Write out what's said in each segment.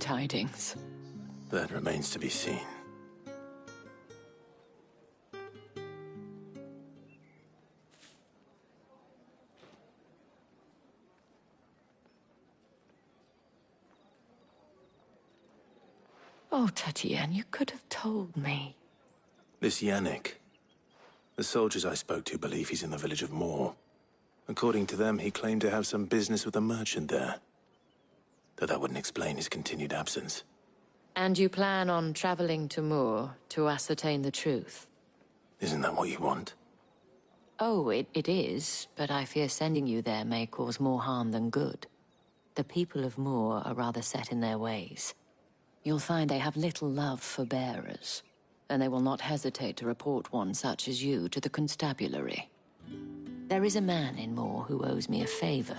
tidings? That remains to be seen. Oh, Tatienne, you could have told me. This Yannick. The soldiers I spoke to believe he's in the village of Moor. According to them, he claimed to have some business with a merchant there. Though that wouldn't explain his continued absence. And you plan on traveling to Moor to ascertain the truth? Isn't that what you want? Oh, it is, but I fear sending you there may cause more harm than good. The people of Moor are rather set in their ways. You'll find they have little love for bearers, and they will not hesitate to report one such as you to the constabulary. There is a man in Moor who owes me a favor.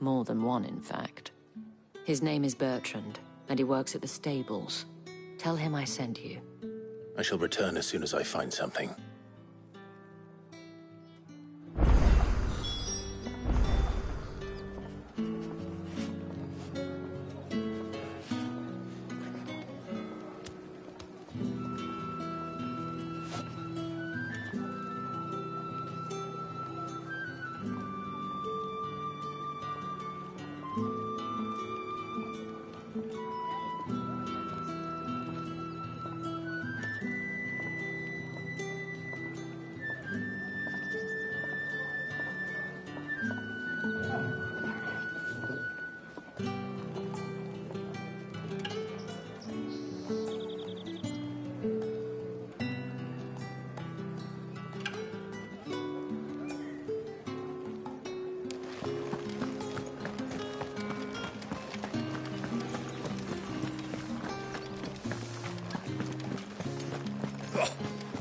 More than one, in fact. His name is Bertrand, and he works at the stables. Tell him I sent you. I shall return as soon as I find something.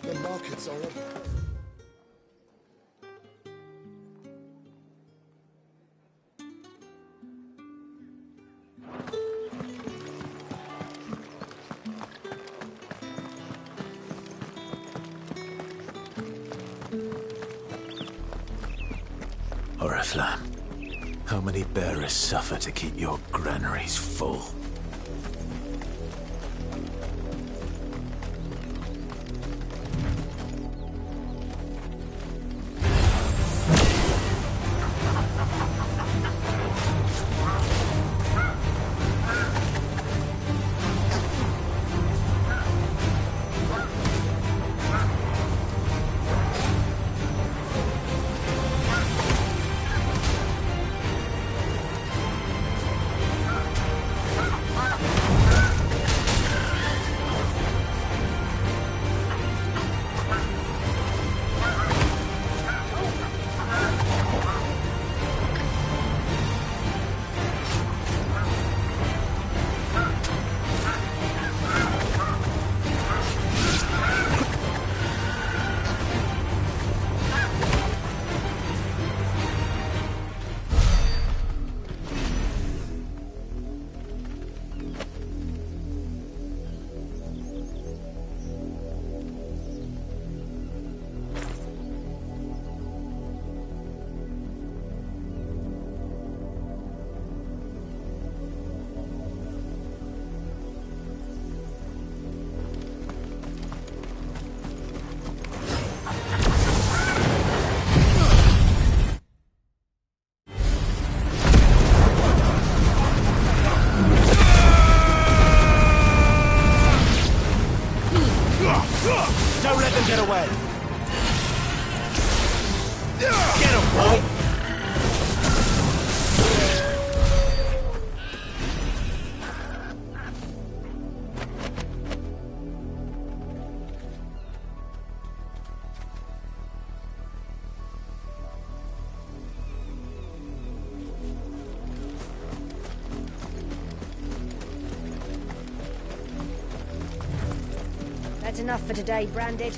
The markets are up. Oriflamme, how many bearers suffer to keep your granaries full? Don't let them get away! Get him, boy! That's enough for today, Branded.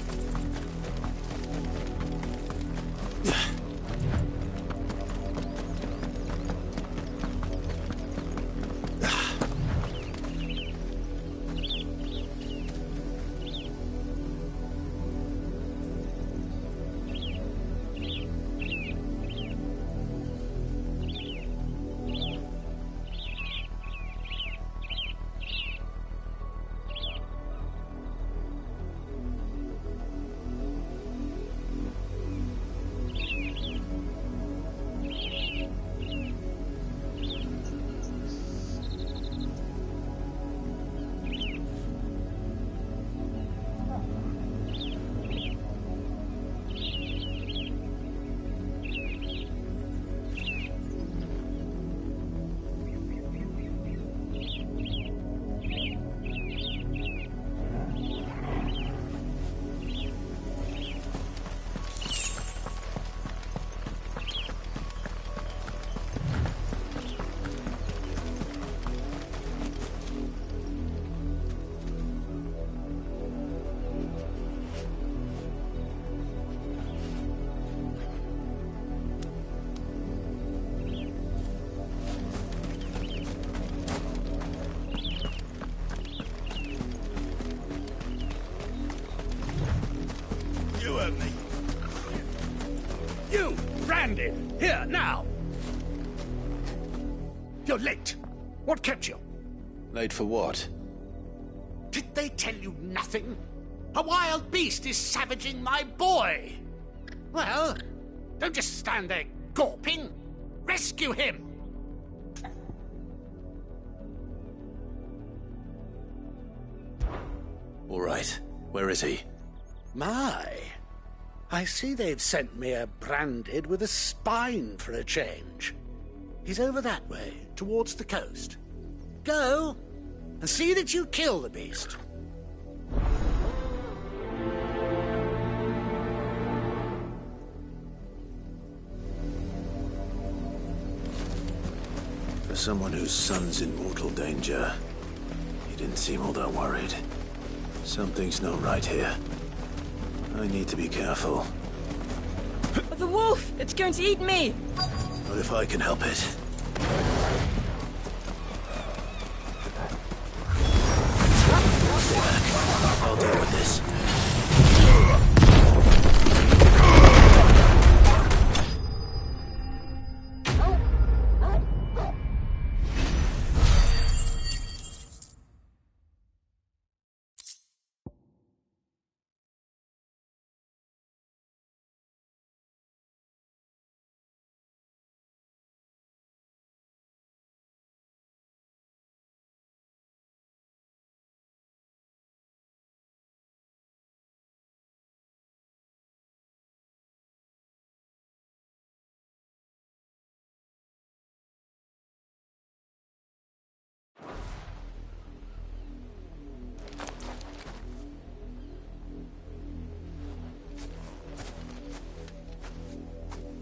branded. Here, now! You're late. What kept you? Late for what? Did they tell you nothing? A wild beast is savaging my boy! Well, don't just stand there gawping. Rescue him! All right. Where is he? My, I see they've sent me a branded with a spine for a change. He's over that way, towards the coast. Go, and see that you kill the beast. For someone whose son's in mortal danger, he didn't seem all that worried. Something's not right here. I need to be careful. The wolf! It's going to eat me! What if I can help it? Stay back. I'll deal with this.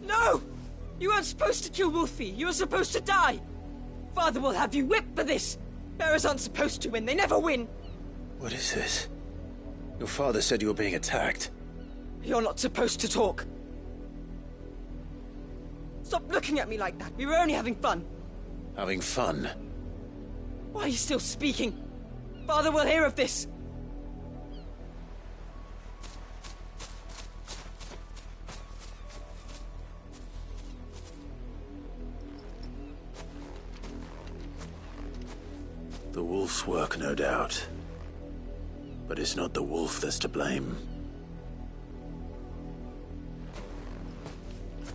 No! You weren't supposed to kill Wolfie. You were supposed to die. Father will have you whipped for this. Bearers aren't supposed to win. They never win. What is this? Your father said you were being attacked. You're not supposed to talk. Stop looking at me like that. We were only having fun. Having fun? Why are you still speaking? Father will hear of this. The wolf's work, no doubt. But it's not the wolf that's to blame.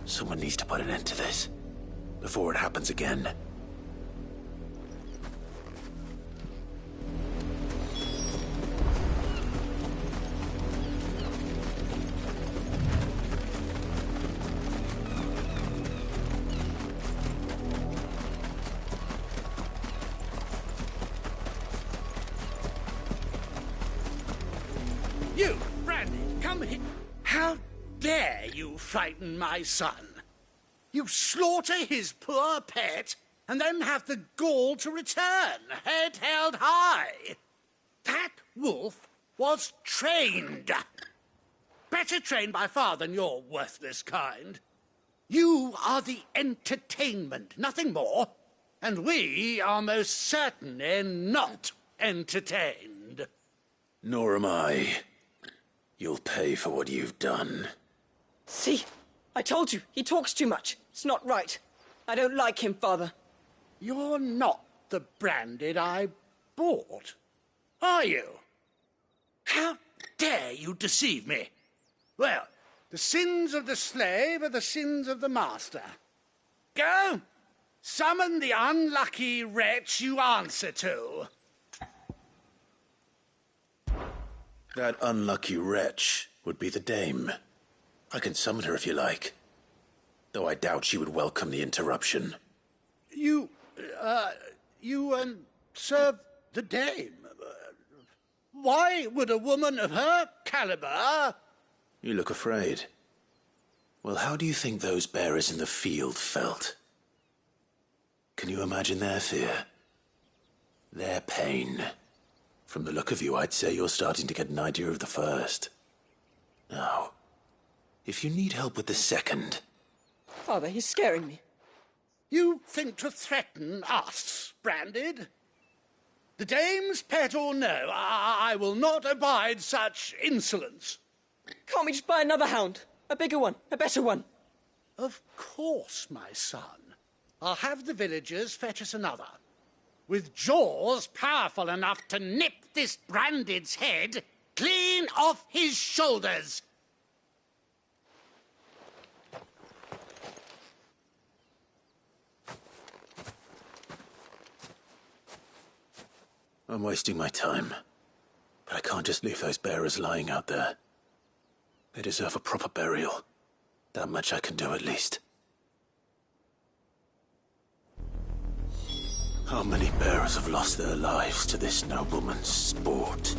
Someone needs to put an end to this, before it happens again. You, Brandy, come here. How dare you frighten my son? You slaughter his poor pet, and then have the gall to return, head held high. That wolf was trained. Better trained by far than your worthless kind. You are the entertainment, nothing more. And we are most certainly not entertained. Nor am I. You'll pay for what you've done. See? I told you. He talks too much. It's not right. I don't like him, Father. You're not the branded I bought, are you? How dare you deceive me? Well, the sins of the slave are the sins of the master. Go, summon the unlucky wretch you answer to. That unlucky wretch would be the dame. I can summon her if you like. Though I doubt she would welcome the interruption. You serve the dame. Why would a woman of her caliber... You look afraid. Well, how do you think those bearers in the field felt? Can you imagine their fear? Their pain? From the look of you, I'd say you're starting to get an idea of the first. Now, if you need help with the second... Father, he's scaring me. You think to threaten us, Branded? The dame's pet or no, I will not abide such insolence. Can't we just buy another hound? A bigger one, a better one. Of course, my son. I'll have the villagers fetch us another. With jaws powerful enough to nip this Branded's head clean off his shoulders. I'm wasting my time. But I can't just leave those bearers lying out there. They deserve a proper burial. That much I can do at least. How many bearers have lost their lives to this nobleman's sport?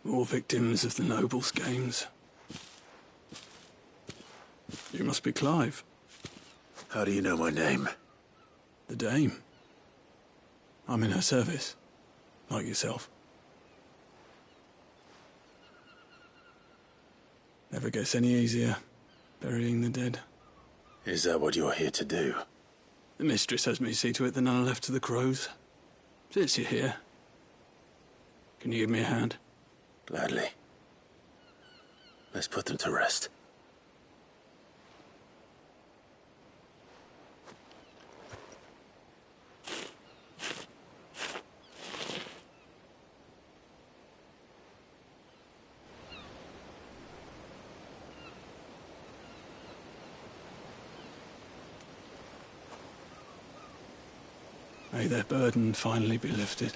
More victims of the nobles' games. You must be Clive. How do you know my name? The Dame. I'm in her service, like yourself. Never gets any easier, burying the dead. Is that what you're here to do? The mistress has me see to it that none are left to the crows. Since you're here, can you give me a hand? Gladly. Let's put them to rest. May their burden finally be lifted.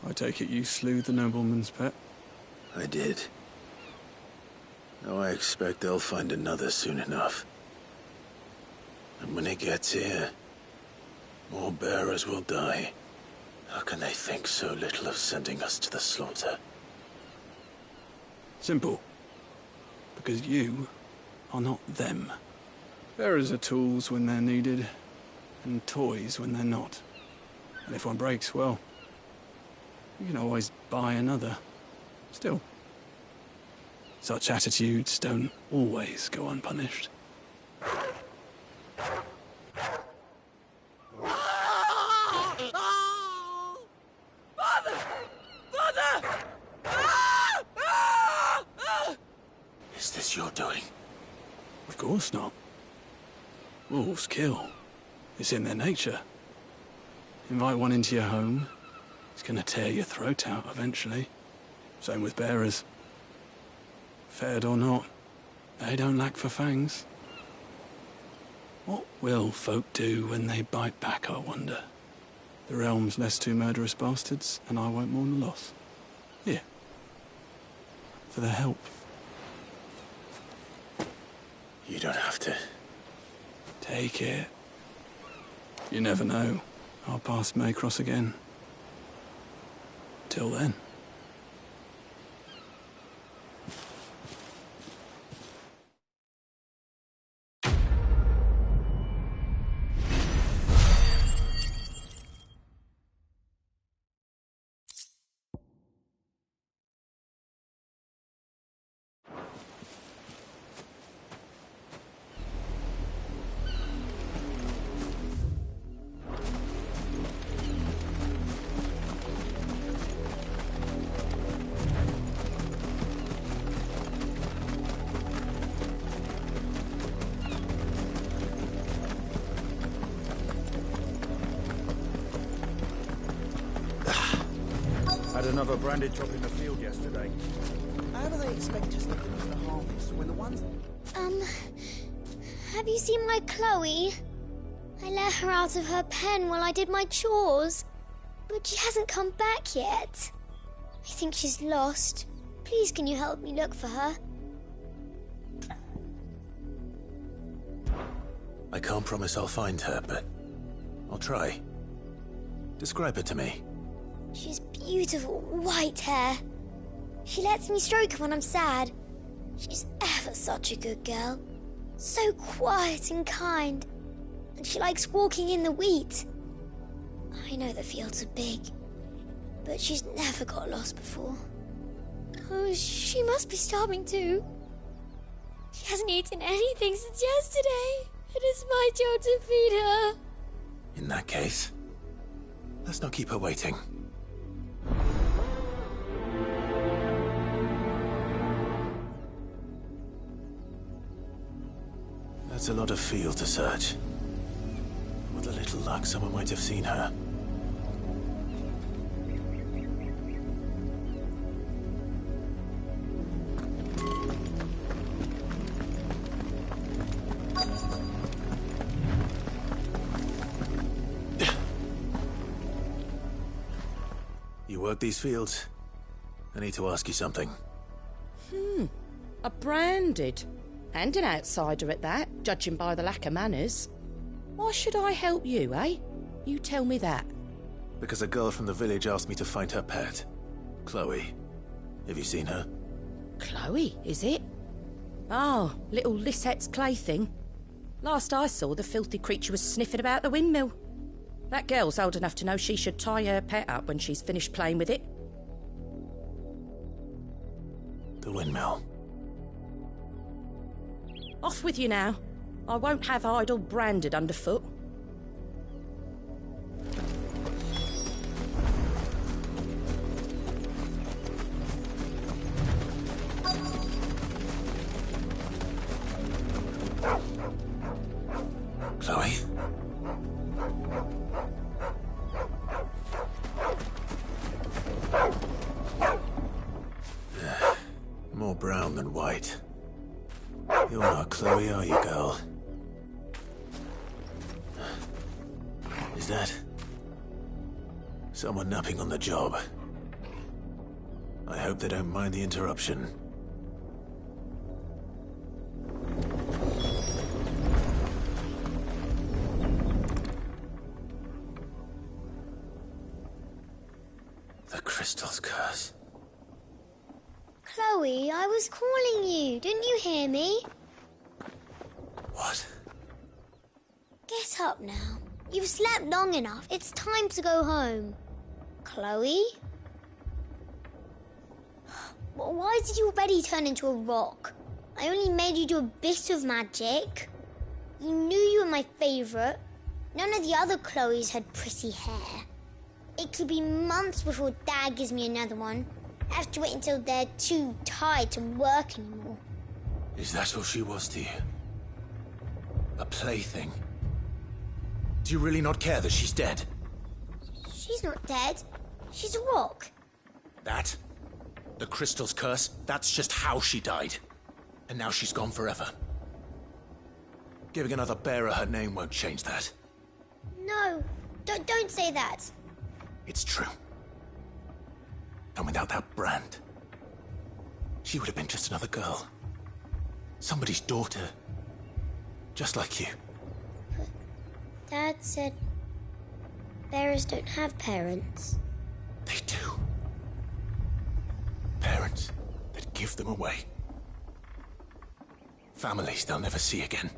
I take it you slew the nobleman's pet? I did. Now I expect they'll find another soon enough. And when it gets here, more bearers will die. How can they think so little of sending us to the slaughter? Simple. Because you are not them. Bearers are tools when they're needed, and toys when they're not. And if one breaks, well, you can always buy another. Still, such attitudes don't always go unpunished. Father! Father! Is this your doing? Of course not. Wolves kill. It's in their nature. Invite one into your home, it's gonna tear your throat out eventually. Same with bearers. Fed or not, they don't lack for fangs. What will folk do when they bite back, I wonder? The realm's less two murderous bastards, and I won't mourn the loss. Here. For their help. You don't have to. Take it. You never know. Our paths may cross again. Till then. Had another branded drop in the field yesterday. How do they expect us to finish the harvest when the ones... Have you seen my Chloe? I let her out of her pen while I did my chores. But she hasn't come back yet. I think she's lost. Please, can you help me look for her? I can't promise I'll find her, but I'll try. Describe her to me. She's beautiful white hair. She lets me stroke her when I'm sad. She's ever such a good girl. So quiet and kind. And she likes walking in the wheat. I know the fields are big. but she's never got lost before. Oh, she must be starving too. She hasn't eaten anything since yesterday, and it's my job to feed her. In that case, let's not keep her waiting. That's a lot of field to search. With a little luck, someone might have seen her. You work these fields? I need to ask you something. A branded. And an outsider at that, judging by the lack of manners. Why should I help you, eh? You tell me that. Because a girl from the village asked me to find her pet, Chloe. Have you seen her? Chloe, is it? Oh, little Lisette's plaything. Last I saw, the filthy creature was sniffing about the windmill. That girl's old enough to know she should tie her pet up when she's finished playing with it. The windmill. Off with you now. I won't have idle branded underfoot. Chloe? More brown than white. You're not Chloe, are you, girl? Is that someone napping on the job? I hope they don't mind the interruption. The crystal's curse. Chloe, I was calling you. Didn't you hear me? What? Get up now. You've slept long enough. It's time to go home. Chloe? Why did you already turn into a rock? I only made you do a bit of magic. You knew you were my favourite. None of the other Chloes had pretty hair. It could be months before Dad gives me another one. I have to wait until they're too tired to work anymore. Is that all she was to you? A plaything? Do you really not care that she's dead? She's not dead. She's a rock. That? The crystal's curse? That's just how she died. And now she's gone forever. Giving another bearer her name won't change that. No, don't say that. It's true. And without that brand, she would have been just another girl. Somebody's daughter. Just like you. But Dad said bearers don't have parents. They do. Parents that give them away. Families they'll never see again.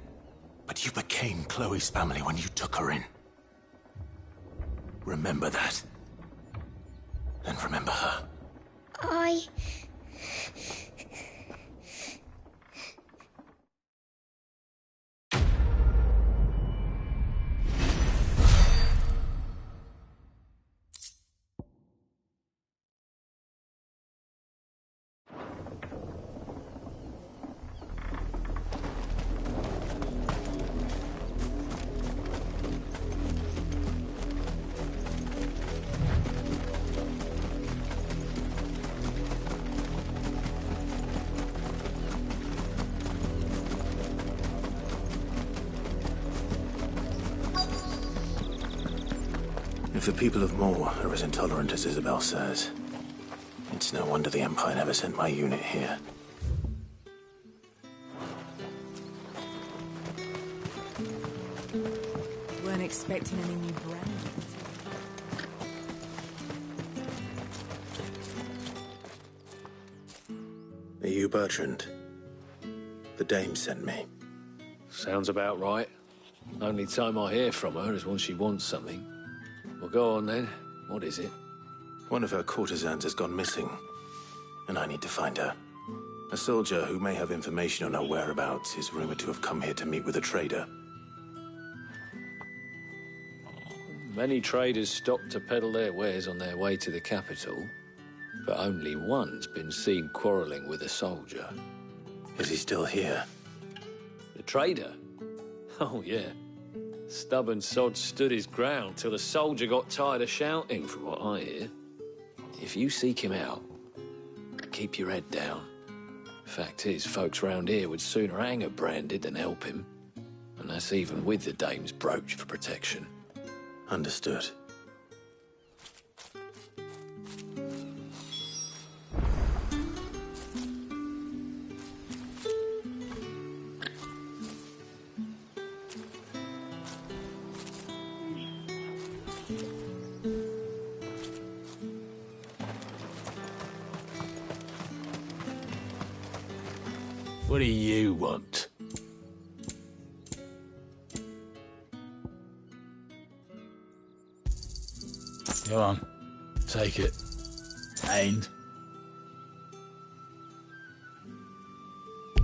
But you became Chloe's family when you took her in. Remember that. And remember her. If the people of Moor are as intolerant as Isabel says, it's no wonder the Empire never sent my unit here. Weren't expecting any new branding. Are you Bertrand? The dame sent me. Sounds about right. Only time I hear from her is when she wants something. Well, go on then. What is it? One of her courtesans has gone missing, and I need to find her. A soldier who may have information on her whereabouts is rumored to have come here to meet with a trader. Many traders stop to peddle their wares on their way to the capital, but only one's been seen quarrelling with a soldier. Is he still here? The trader? Oh, yeah. Stubborn sod stood his ground till the soldier got tired of shouting, from what I hear. If you seek him out, keep your head down. Fact is, folks round here would sooner hang a branded than help him. And that's even with the dame's brooch for protection. Understood. What do you want? Go on, take it. And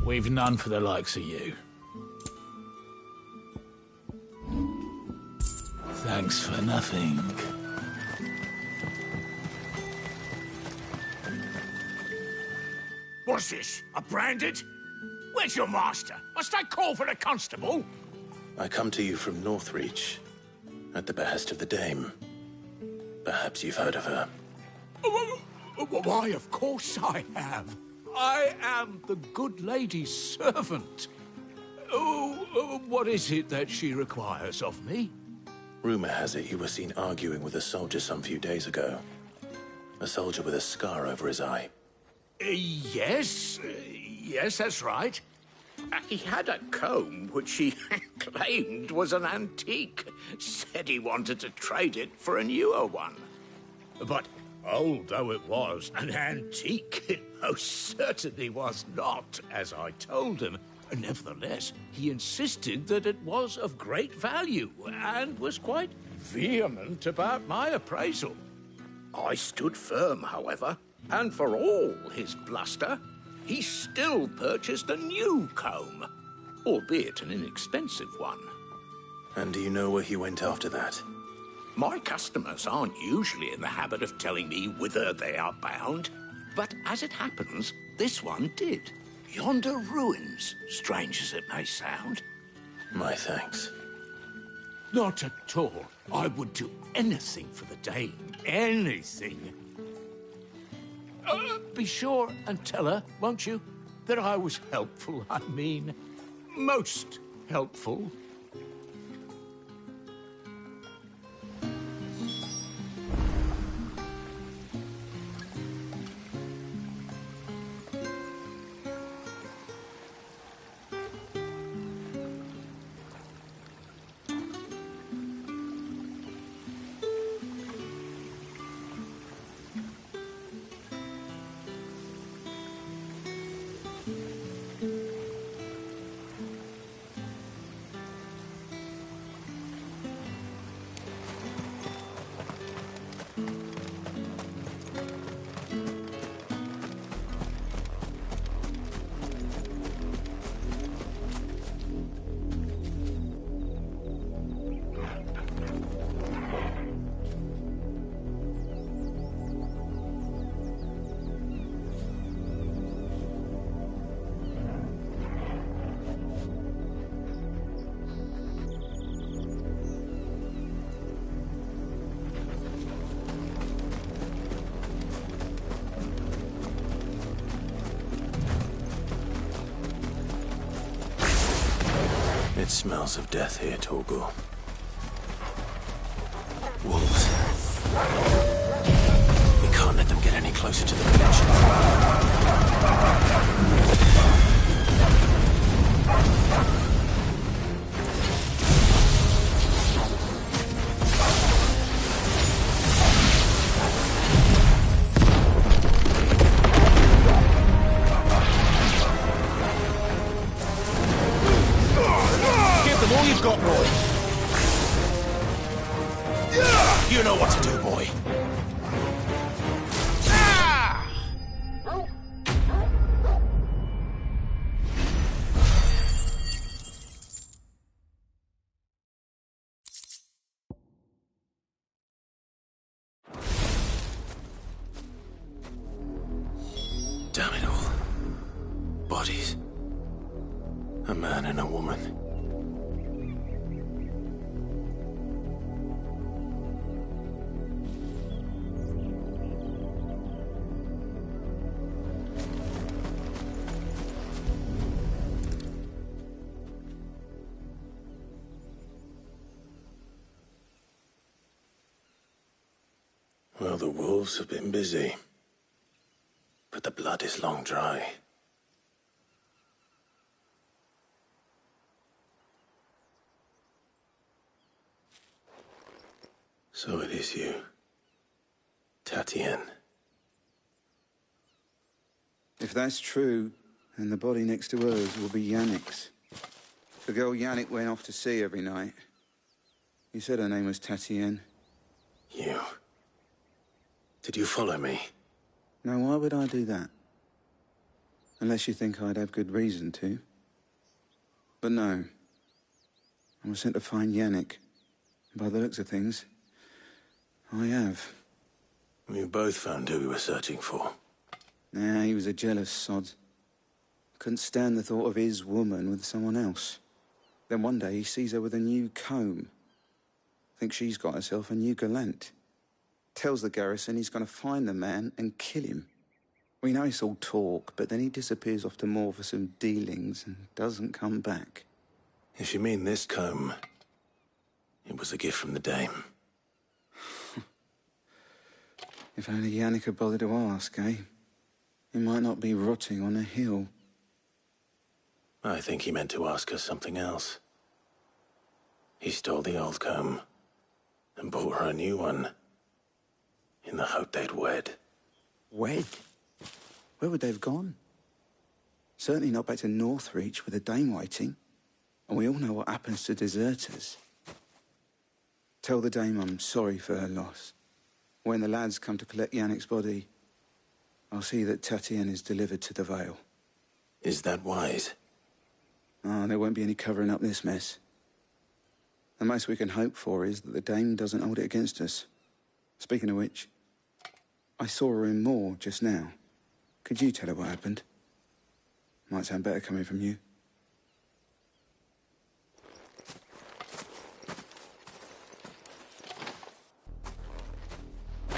we've none for the likes of you. Thanks for nothing. What's this? A branded? Where's your master? Must I call for the constable? I come to you from Northreach, at the behest of the Dame. Perhaps you've heard of her. Why, of course I have. I am the good lady's servant. What is it that she requires of me? Rumor has it you were seen arguing with a soldier some few days ago. A soldier with a scar over his eye. Yes, that's right. He had a comb which he claimed was an antique. Said he wanted to trade it for a newer one. But old though it was, an antique it most certainly was not, as I told him. Nevertheless, he insisted that it was of great value and was quite vehement about my appraisal. I stood firm, however, and for all his bluster, he still purchased a new comb, albeit an inexpensive one. And do you know where he went after that? My customers aren't usually in the habit of telling me whither they are bound, but as it happens, this one did. Yonder ruins, strange as it may sound. My thanks. Not at all. I would do anything for the Dame. Anything. Be sure and tell her, won't you, that I was helpful. I mean, most helpful. It smells of death here, Torgal. Wolves. We can't let them get any closer to the village. All you've got, boy. You know what to do, boy. Damn it all. Bodies. A man and a woman. Well, the wolves have been busy. But the blood is long dry. So it is you, Tatienne. If that's true, then the body next to hers will be Yannick's. The girl Yannick went off to sea every night. You said her name was Tatienne. You. Did you follow me? Now, why would I do that? Unless you think I'd have good reason to. But no. I was sent to find Yannick. By the looks of things, I have. We both found who we were searching for. Nah, he was a jealous sod. Couldn't stand the thought of his woman with someone else. Then one day he sees her with a new comb. Thinks she's got herself a new gallant. Tells the garrison he's going to find the man and kill him. We know it's all talk, but then he disappears off to Moor for some dealings and doesn't come back. If you mean this comb, it was a gift from the dame. If only Yannick had bothered to ask, eh? He might not be rotting on a hill. I think he meant to ask us something else. He stole the old comb and bought her a new one in the hope they'd wed. Wed? Where would they have gone? Certainly not back to Northreach with a dame waiting. And we all know what happens to deserters. Tell the dame I'm sorry for her loss. When the lads come to collect Yannick's body, I'll see that Tatienne is delivered to the Vale. Is that wise? Ah, there won't be any covering up this mess. The most we can hope for is that the dame doesn't hold it against us. Speaking of which, I saw her in Moor just now. Could you tell her what happened? Might sound better coming from you.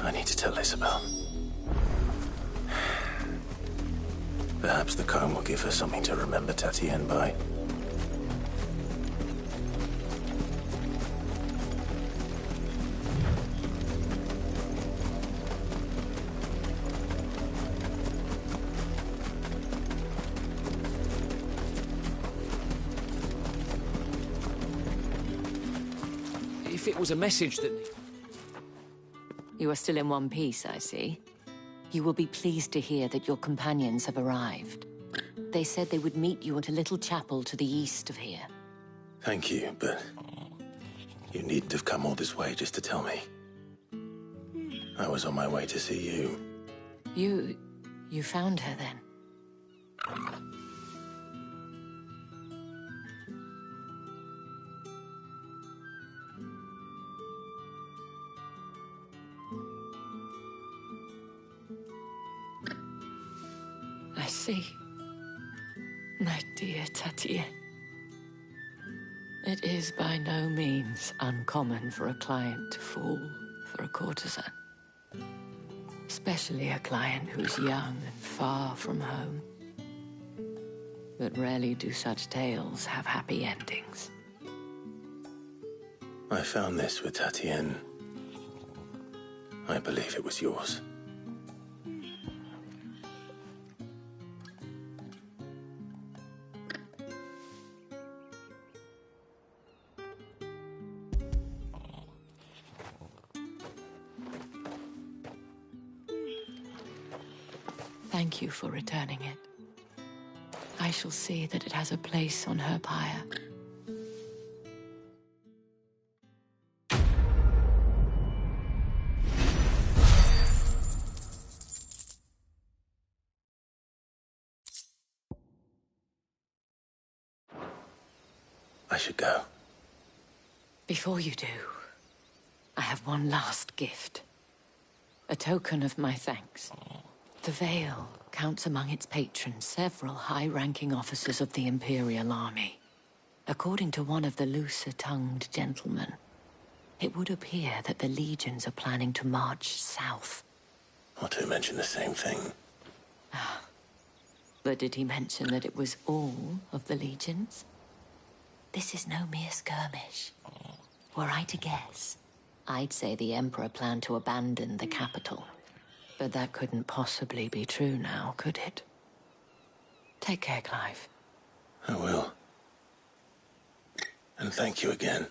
I need to tell Isabel. Perhaps the comb will give her something to remember Tatienne by. If it was a message that... You are still in one piece, I see. You will be pleased to hear that your companions have arrived. They said they would meet you at a little chapel to the east of here. Thank you, but you needn't have come all this way just to tell me. I was on my way to see you. You found her then? I see. My dear Tatienne. It is by no means uncommon for a client to fall for a courtesan. Especially a client who's young and far from home. But rarely do such tales have happy endings. I found this with Tatienne. I believe it was yours. Thank you for returning it. I shall see that it has a place on her pyre. I should go. Before you do, I have one last gift. A token of my thanks. The Vale counts among its patrons several high-ranking officers of the Imperial Army. According to one of the looser-tongued gentlemen, it would appear that the legions are planning to march south. Or to mention the same thing. But did he mention that it was all of the legions? This is no mere skirmish. Were I to guess, I'd say the Emperor planned to abandon the capital. But that couldn't possibly be true now, could it? Take care, Clive. I will. And thank you again.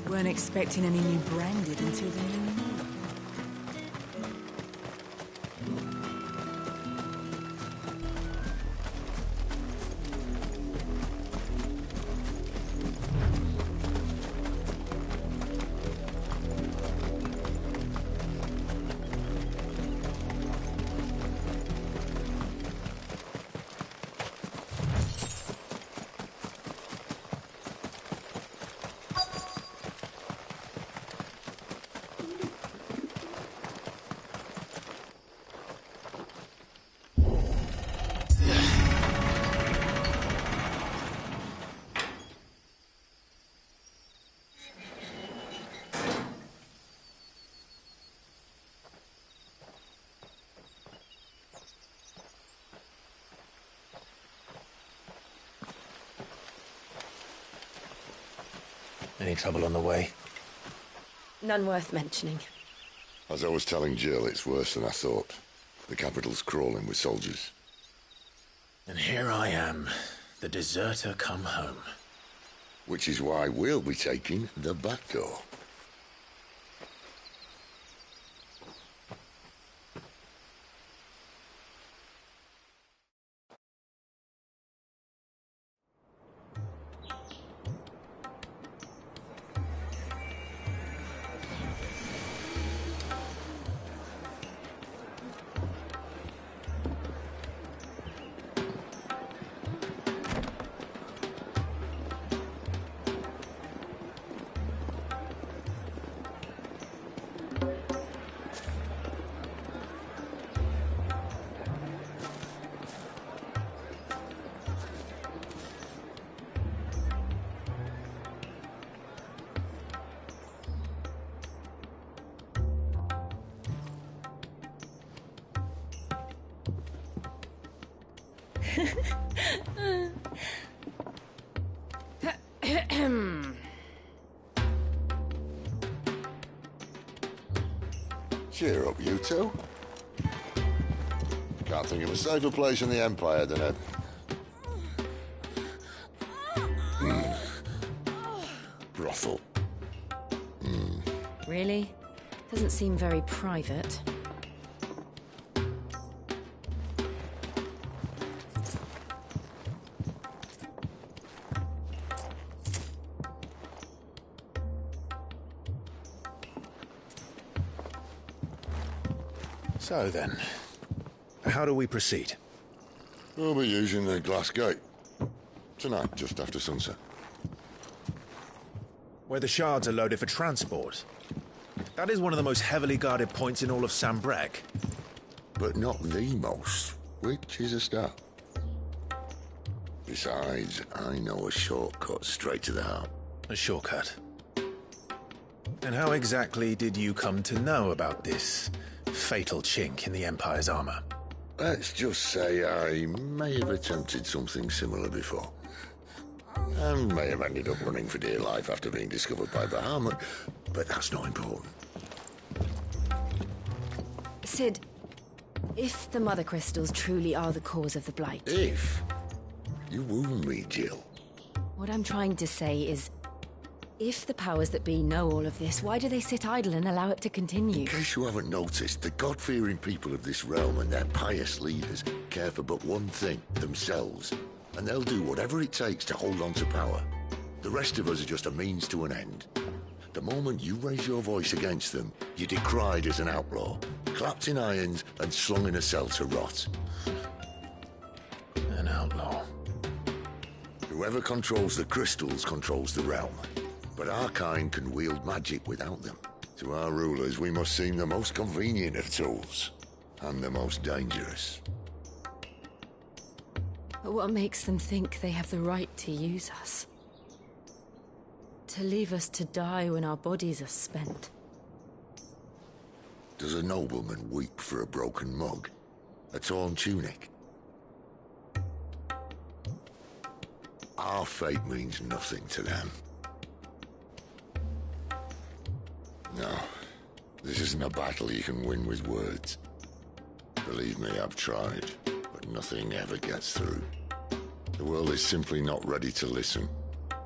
Weren't expecting any new branded until the new moon. Any trouble on the way? None worth mentioning. As I was telling Jill, it's worse than I thought. The capital's crawling with soldiers. And here I am, the deserter come home. Which is why we'll be taking the back door. Cheer up, you two. Can't think of a safer place in the Empire than a... brothel. Really? Doesn't seem very private. So then, how do we proceed? We'll be using the glass gate. Tonight, just after sunset. Where the shards are loaded for transport. That is one of the most heavily guarded points in all of Sanbreque. But not the most, which is a start. Besides, I know a shortcut straight to the heart. A shortcut? And how exactly did you come to know about this fatal chink in the Empire's armor? Let's just say I may have attempted something similar before. And may have ended up running for dear life after being discovered by Bahamut, but that's not important. Sid, if the Mother Crystals truly are the cause of the Blight... If? You wound me, Jill. What I'm trying to say is, if the powers that be know all of this, why do they sit idle and allow it to continue? In case you haven't noticed, the God-fearing people of this realm and their pious leaders care for but one thing, themselves. And they'll do whatever it takes to hold on to power. The rest of us are just a means to an end. The moment you raise your voice against them, you're decried as an outlaw, clapped in irons and slung in a cell to rot. An outlaw. Whoever controls the crystals controls the realm. But our kind can wield magic without them. To our rulers, we must seem the most convenient of tools, and the most dangerous. But what makes them think they have the right to use us? To leave us to die when our bodies are spent? Does a nobleman weep for a broken mug? A torn tunic? Our fate means nothing to them. No, this isn't a battle you can win with words. Believe me, I've tried, but nothing ever gets through. The world is simply not ready to listen.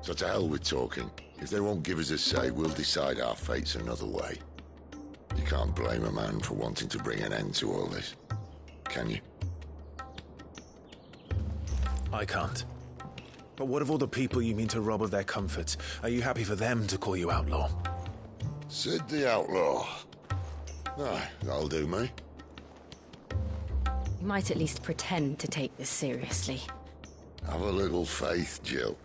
So to hell with talking. If they won't give us a say, we'll decide our fates another way. You can't blame a man for wanting to bring an end to all this, can you? I can't. But what of all the people you mean to rob of their comforts? Are you happy for them to call you outlaw? Sid the Outlaw. Aye, that'll do me. You might at least pretend to take this seriously. Have a little faith, Jill.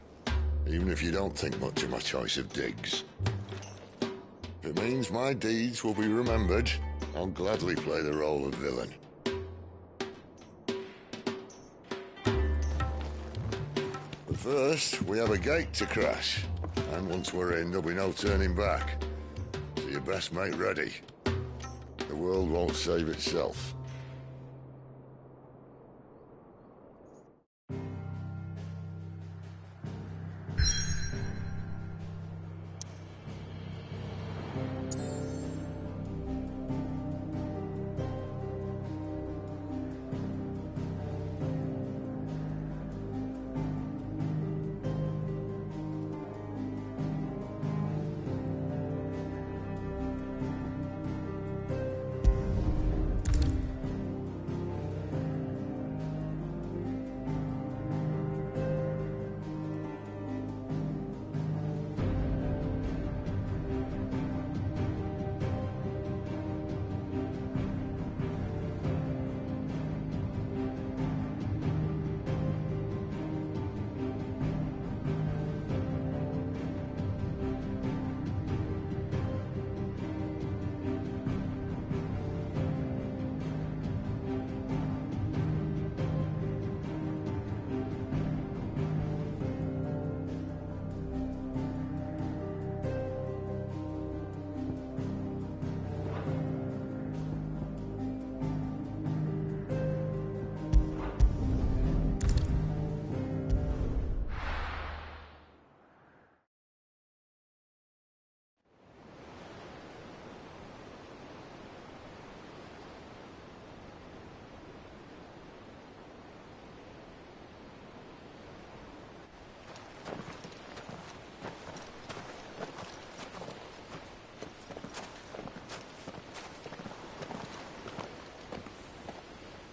Even if you don't think much of my choice of digs. If it means my deeds will be remembered, I'll gladly play the role of villain. But first, we have a gate to crash. And once we're in, there'll be no turning back. So you best make ready. The world won't save itself.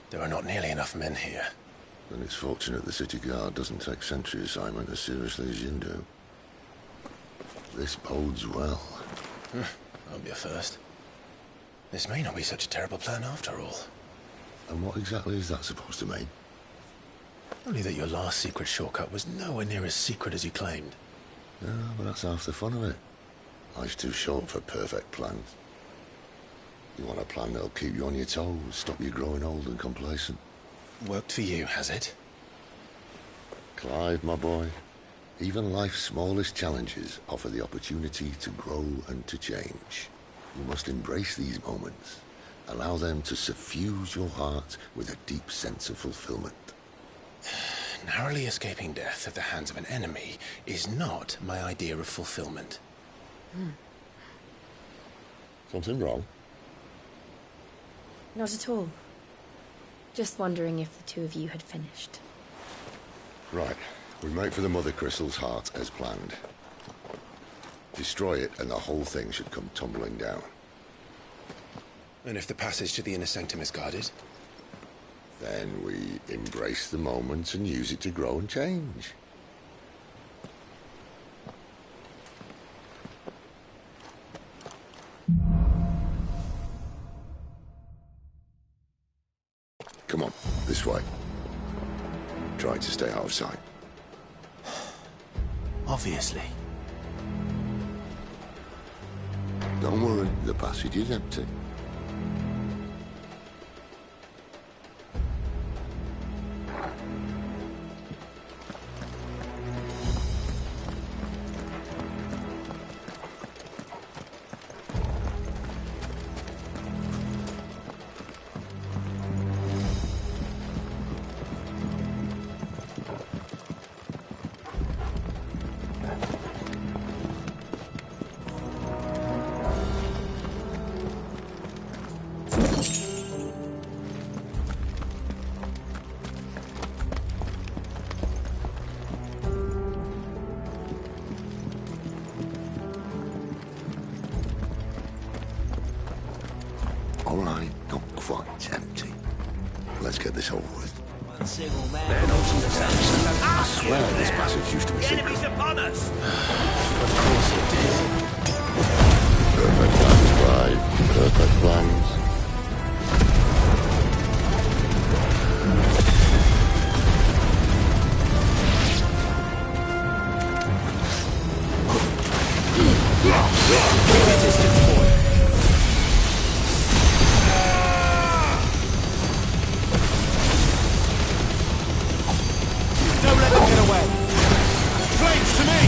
There are not nearly enough men here. Then it's fortunate the city guard doesn't take sentry assignment as seriously as you do. This bodes well. That'll be a first. This may not be such a terrible plan after all. And what exactly is that supposed to mean? Only that your last secret shortcut was nowhere near as secret as you claimed. Yeah, but that's half the fun of it. Life's too short for perfect plans. You want a plan that'll keep you on your toes, stop you growing old and complacent. Worked for you, has it? Clive, my boy, even life's smallest challenges offer the opportunity to grow and to change. You must embrace these moments. Allow them to suffuse your heart with a deep sense of fulfillment. Narrowly escaping death at the hands of an enemy is not my idea of fulfillment. Something wrong? Not at all. Just wondering if the two of you had finished. Right. We make for the Mother Crystal's heart as planned. Destroy it and the whole thing should come tumbling down. And if the passage to the inner sanctum is guarded? Then we embrace the moment and use it to grow and change. Come on, this way. Try to stay out of sight. Obviously. Don't worry, the passage is empty. All right, not quite empty. Let's get this over with. One single man opens the sanctuary. I swear this passage used to be The secret. enemy's upon us! Of course it did. Perfect plans, Clive. Perfect plans. Don't let them get away! Flames to me!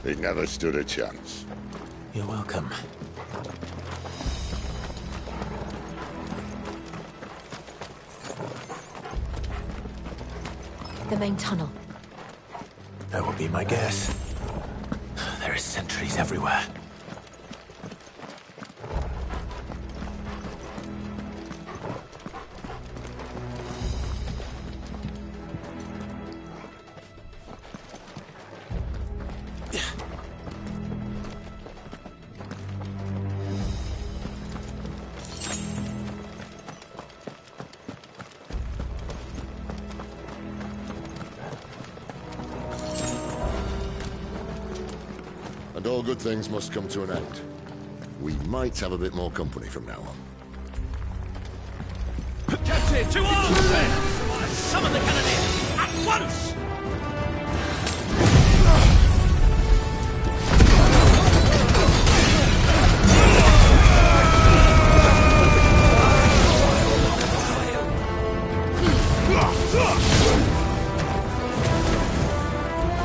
He never stood a chance. You're welcome. The main tunnel. That would be my guess. There are sentries everywhere. And all good things must come to an end. We might have a bit more company from now on. Captain, to arms! Summon the cannoneers! At once!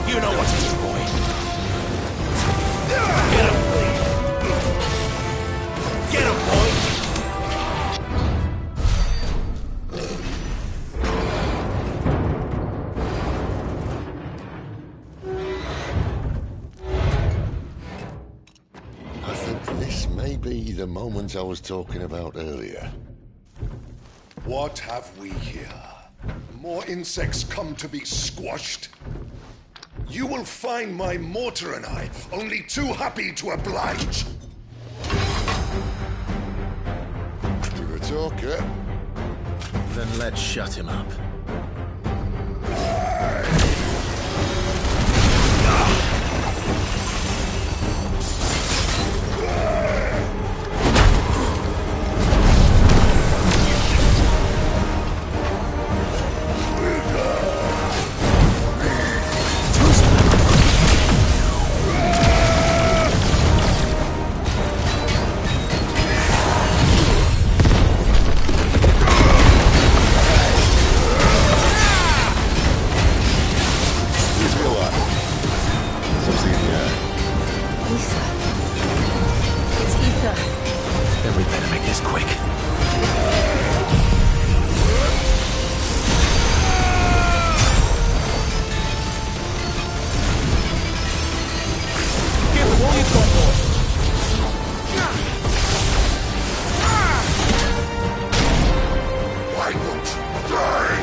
You know what to do, boy. Get him, boy! I think this may be the moment I was talking about earlier. What have we here? More insects come to be squashed? You will find my mortar and I only too happy to oblige. You're a talker. Then let's shut him up. Then we better make this quick. Give them all you've got, boy. Why won't you die?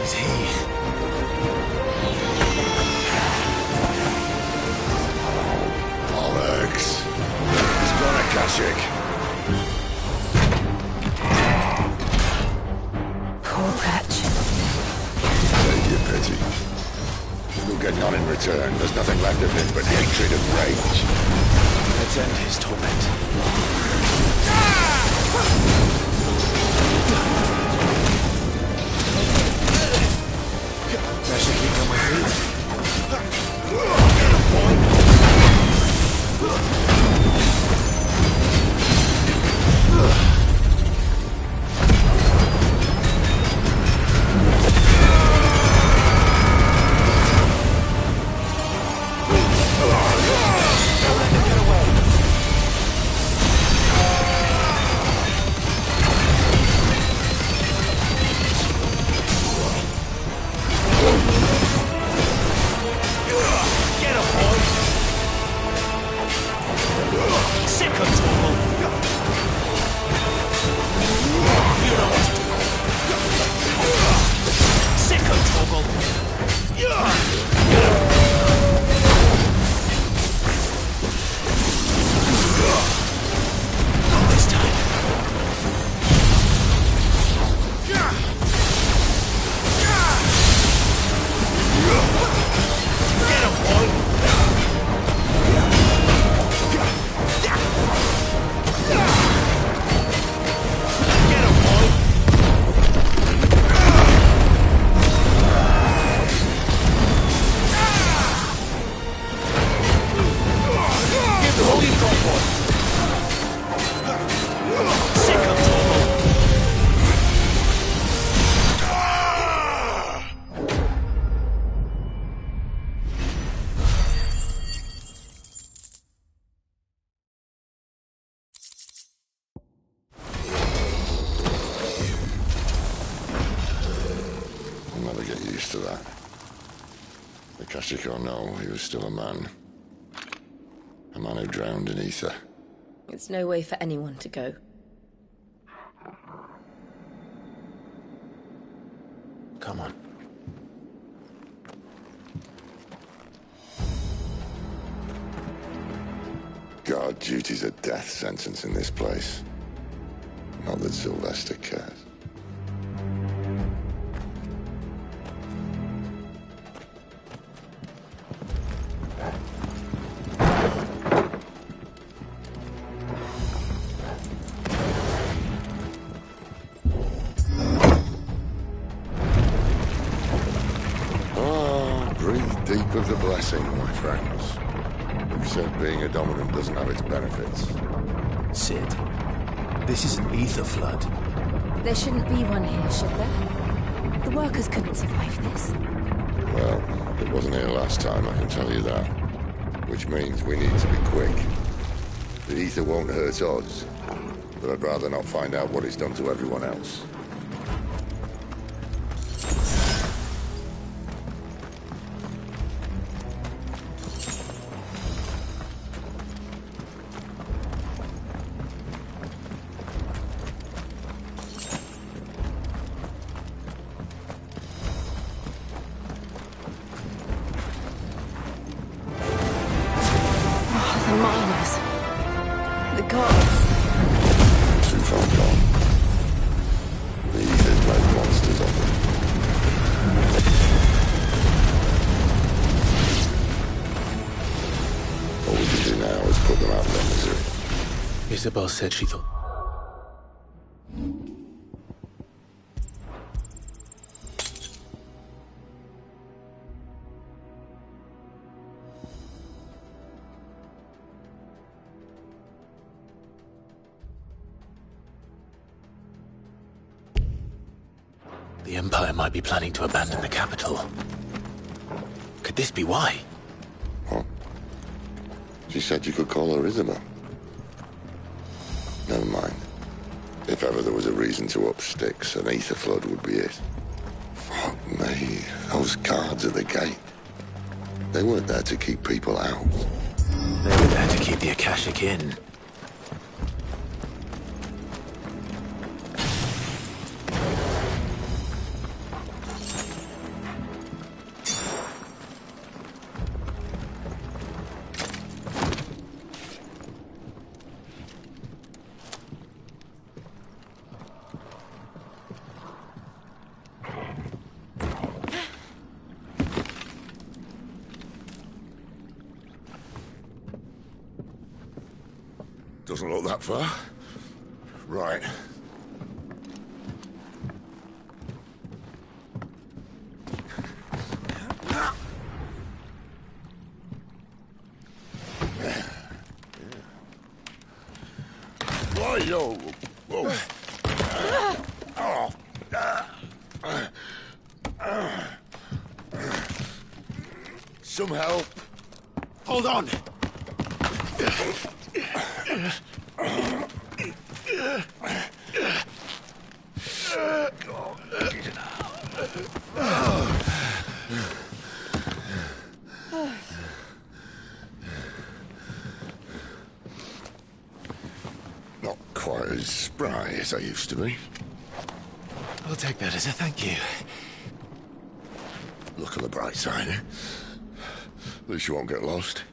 Is he? Bollocks. He's gone Akashic. Poor wretch. Take your pity. Still getting on in return. There's nothing left of him but hatred and rage. Let's end his torment. That should keep me on my feet. Get him, boy! I'll never get used to that. Akashic or no, he was still a man. A man who drowned in ether. It's no way for anyone to go. Come on. Guard duty's a death sentence in this place. Not that Sylvester cares. Keep of the blessing, my friends. Who said being a dominant doesn't have its benefits? Cid, this is an ether flood. There shouldn't be one here, should there? The workers couldn't survive this. Well, it wasn't here last time, I can tell you that. Which means we need to be quick. The ether won't hurt us, but I'd rather not find out what it's done to everyone else. The miners. The gods. Too far gone. The ether's made monsters of them. All we can do now is put them out of their misery. Isabel said she thought... The Empire might be planning to abandon the capital. Could this be why? What? She said you could call her Isabel. Never mind. If ever there was a reason to up sticks, an ether flood would be it. Fuck me. Those guards at the gate. They weren't there to keep people out. They were there to keep the Akashic in. Doesn't look that far. Right. Whoa, whoa. Some help. Hold on! Not quite as spry as I used to be. I'll take that as a thank you. Look on the bright side, eh? At least you won't get lost.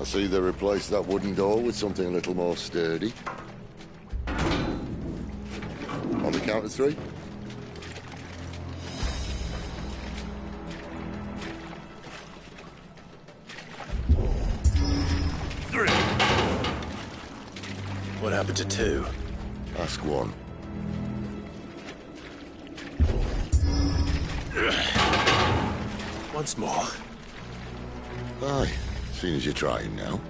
I see they replaced that wooden door with something a little more sturdy. On the count of 3. What happened to 2? Ask 1. Once more. Aye, seeing as you're trying now.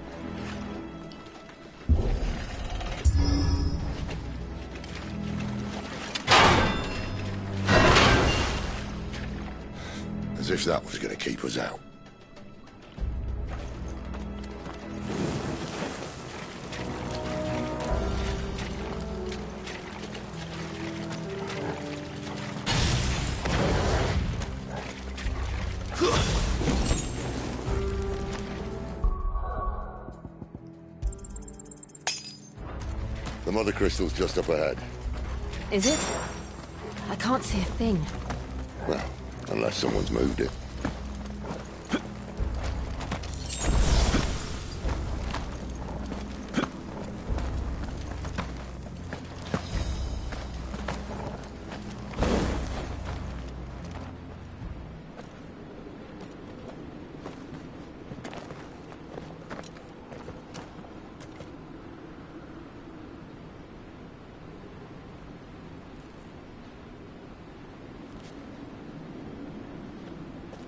As if that was going to keep us out. The Mother Crystal's just up ahead. Is it? I can't see a thing. Well, unless someone's moved it.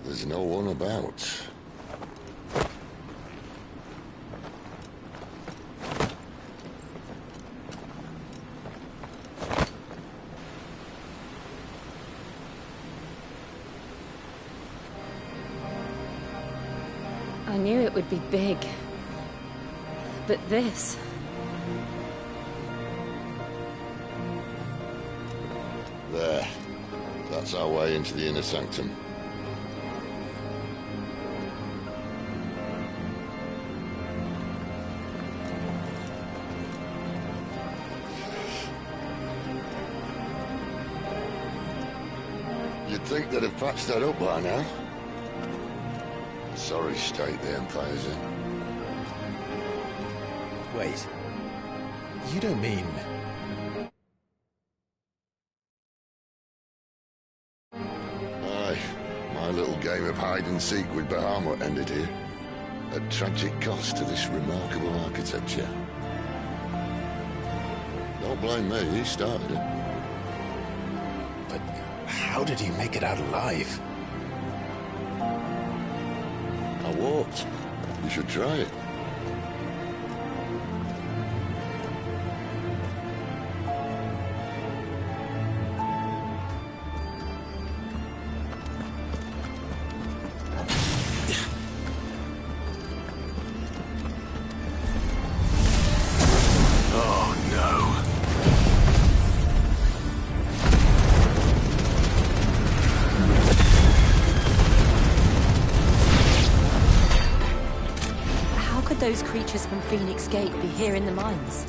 There's no one about. I knew it would be big. But this... There. That's our way into the inner sanctum. You'd think they'd have patched that up by now. Sorry state the Empire's in. Wait. You don't mean... Aye. My little game of hide-and-seek with Bahamut ended here. At tragic cost to this remarkable architecture. Don't blame me, he started it. But how did he make it out alive? I walked. You should try it. Those creatures from Phoenix Gate be here in the mines?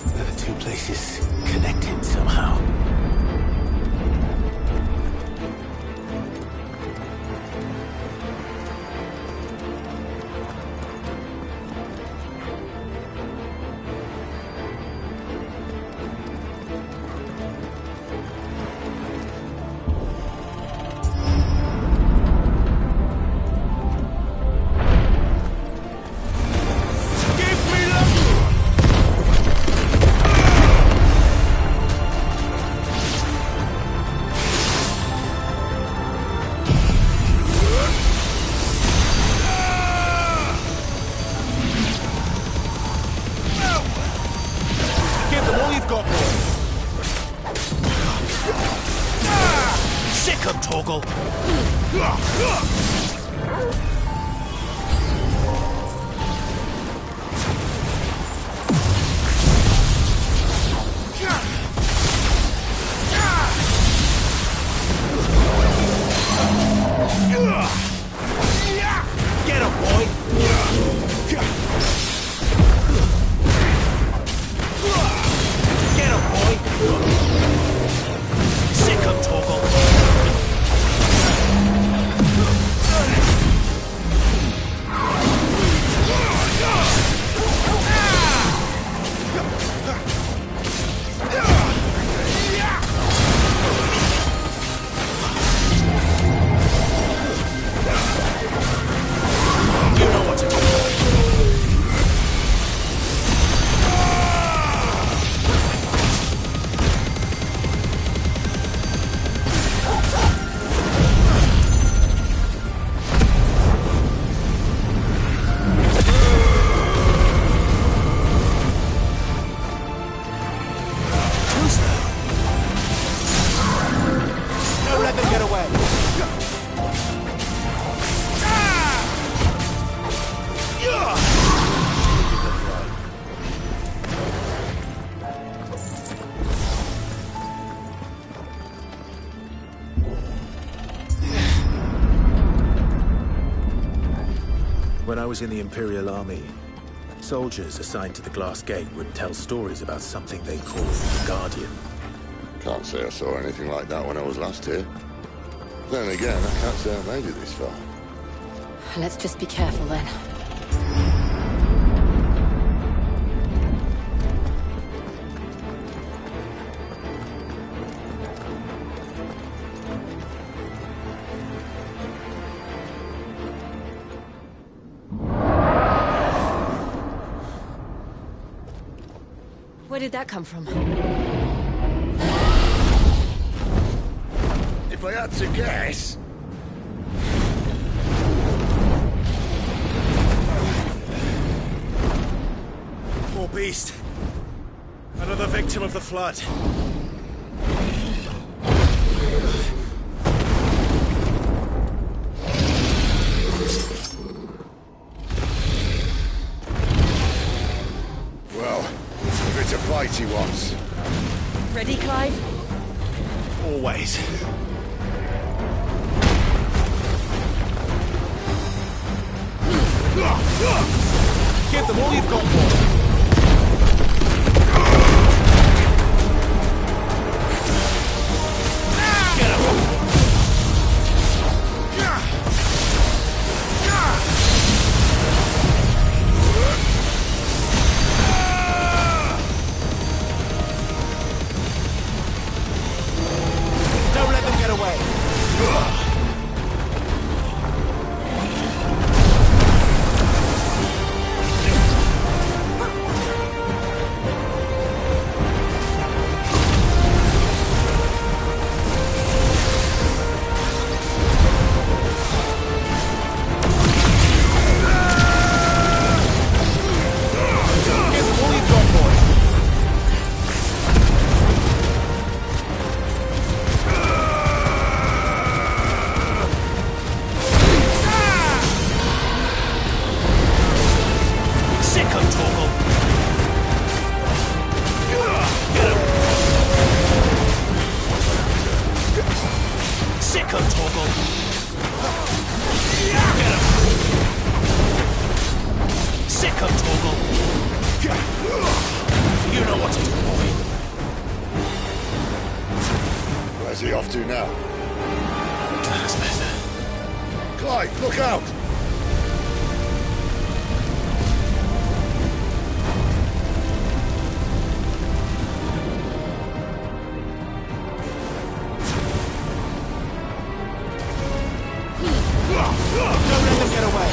Are the two places connected somehow? When I was in the Imperial Army, soldiers assigned to the Glass Gate would tell stories about something they called the Guardian. Can't say I saw anything like that when I was last here. Then again, I can't say I made it this far. Let's just be careful then. Where did that come from? If I had to guess... Poor beast. Another victim of the flood. Well, a bit of fight he wants. Ready, Clive? Always. Give them all you've got, boy. Don't let them get away. Where's he off to now? That's better. Clive, look out! Don't let them get away.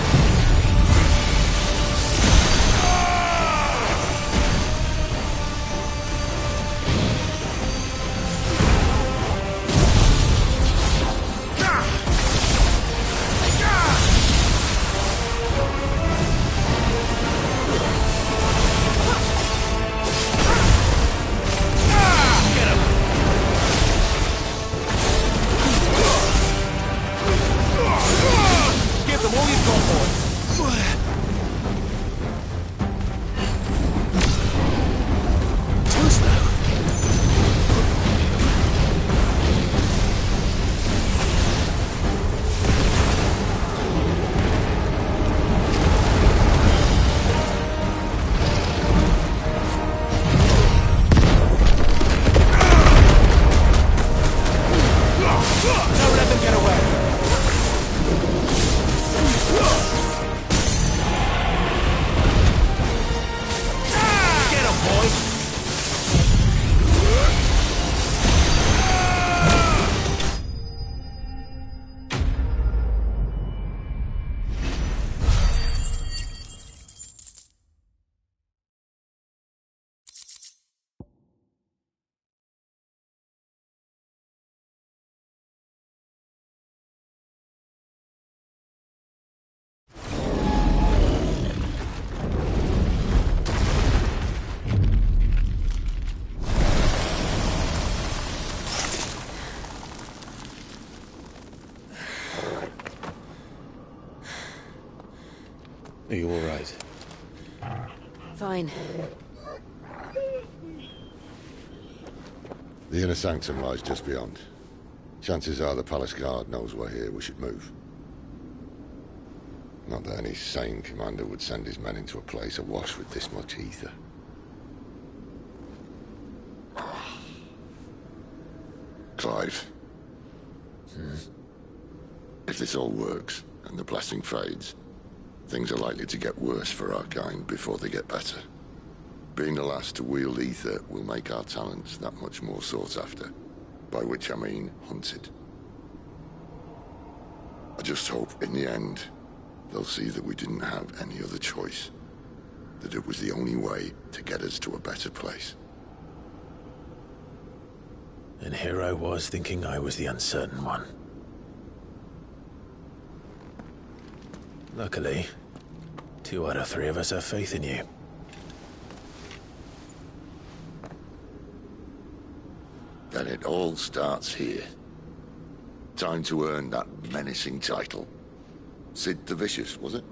Give them all you've got, boy. Too slow. Don't let them get away. Get him, boy! Are you all right? Fine. The inner sanctum lies just beyond. Chances are the palace guard knows we're here. We should move. Not that any sane commander would send his men into a place awash with this much ether. Clive. If this all works, and the blessing fades, things are likely to get worse for our kind before they get better. Being the last to wield ether will make our talents that much more sought after, by which I mean hunted. I just hope, in the end, they'll see that we didn't have any other choice, that it was the only way to get us to a better place. And here I was thinking I was the uncertain one. Luckily, 2 out of 3 of us have faith in you. Then it all starts here. Time to earn that menacing title. Sid the Vicious, was it?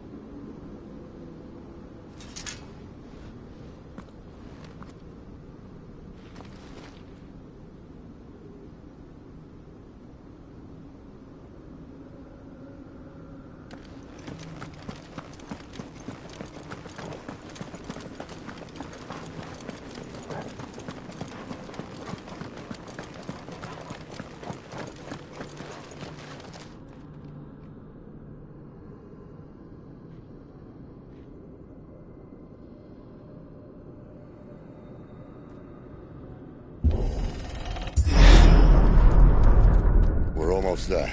Almost there.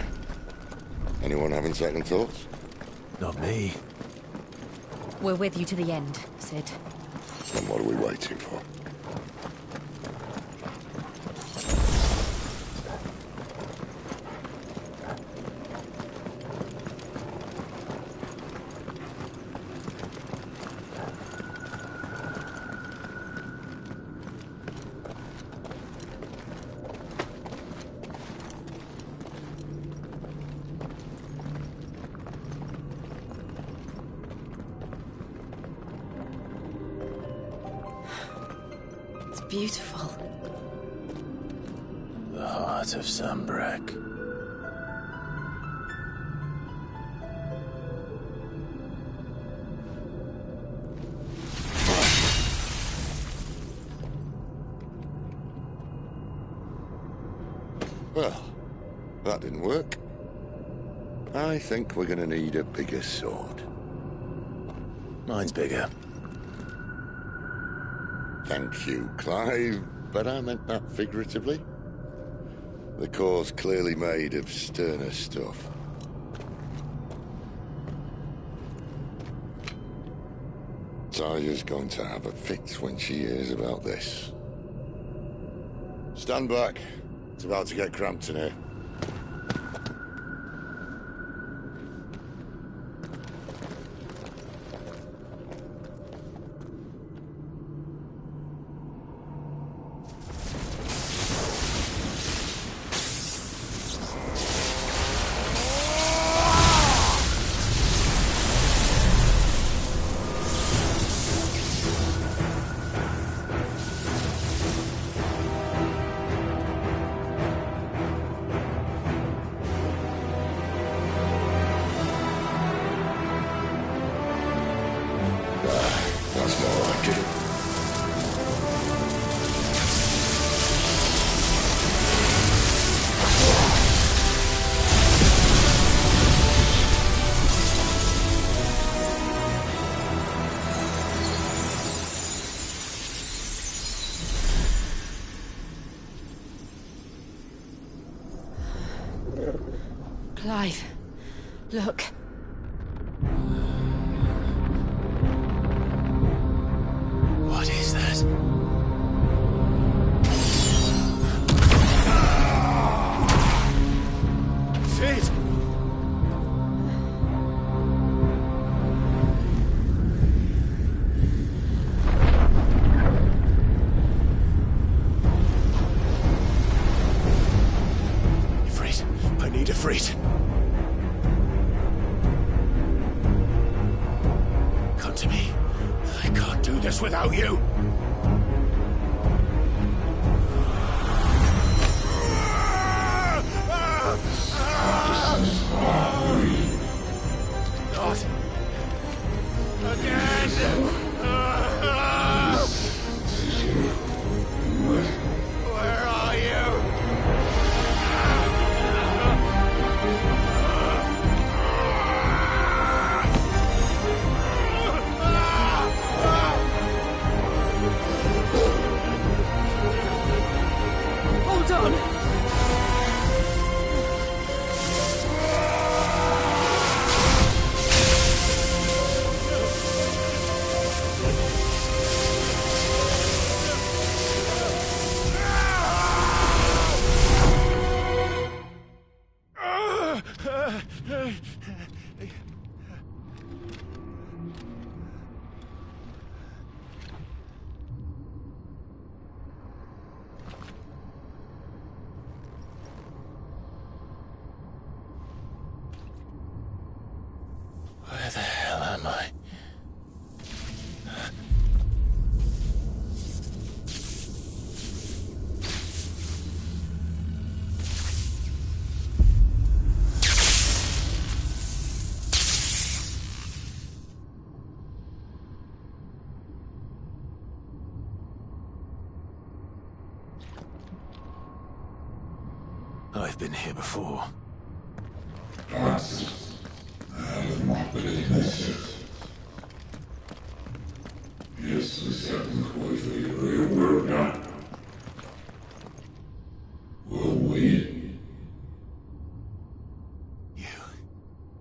Anyone having second thoughts? Not me. We're with you to the end, Sid. Then what are we waiting for? Beautiful. The heart of Sanbreque. Well, that didn't work. I think we're gonna need a bigger sword. Mine's bigger. Thank you, Clive, but I meant that figuratively. The core's clearly made of sterner stuff. Taya's going to have a fit when she hears about this. Stand back. It's about to get cramped in here. That's more like it. Clive, look. What is that? Sid! Ifrit, I need Ifrit. Come to me. I can't do this without you. Not I've been here before. Francis, I will not believe this shit. Yes, the second was a real world now. Will we?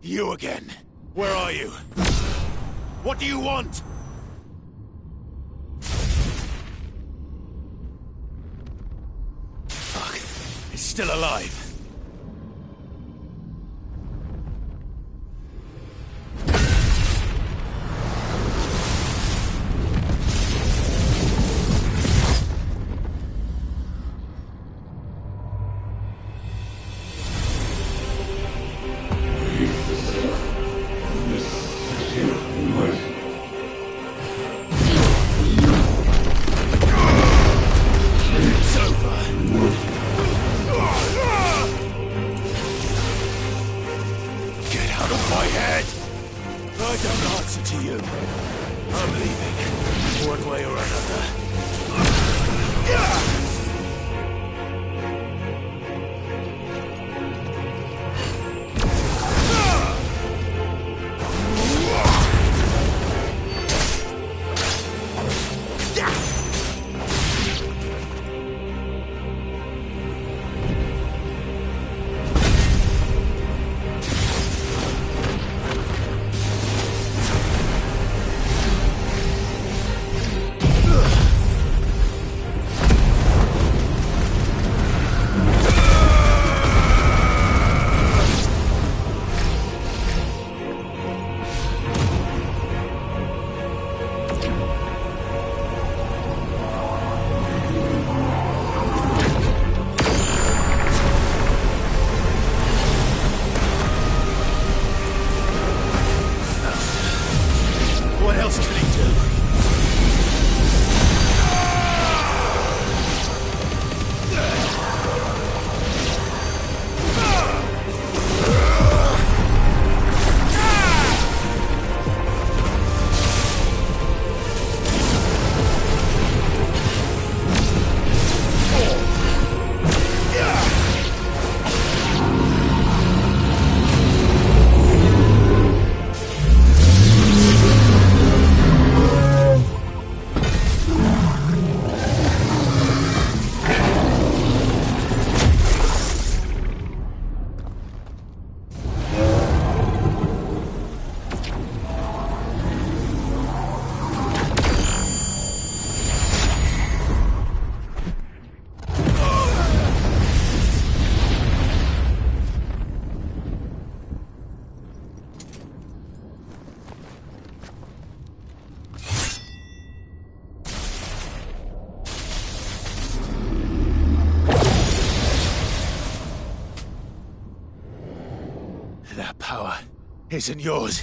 You again. Where are you? What do you want? Fuck. It's still alive. That power isn't yours.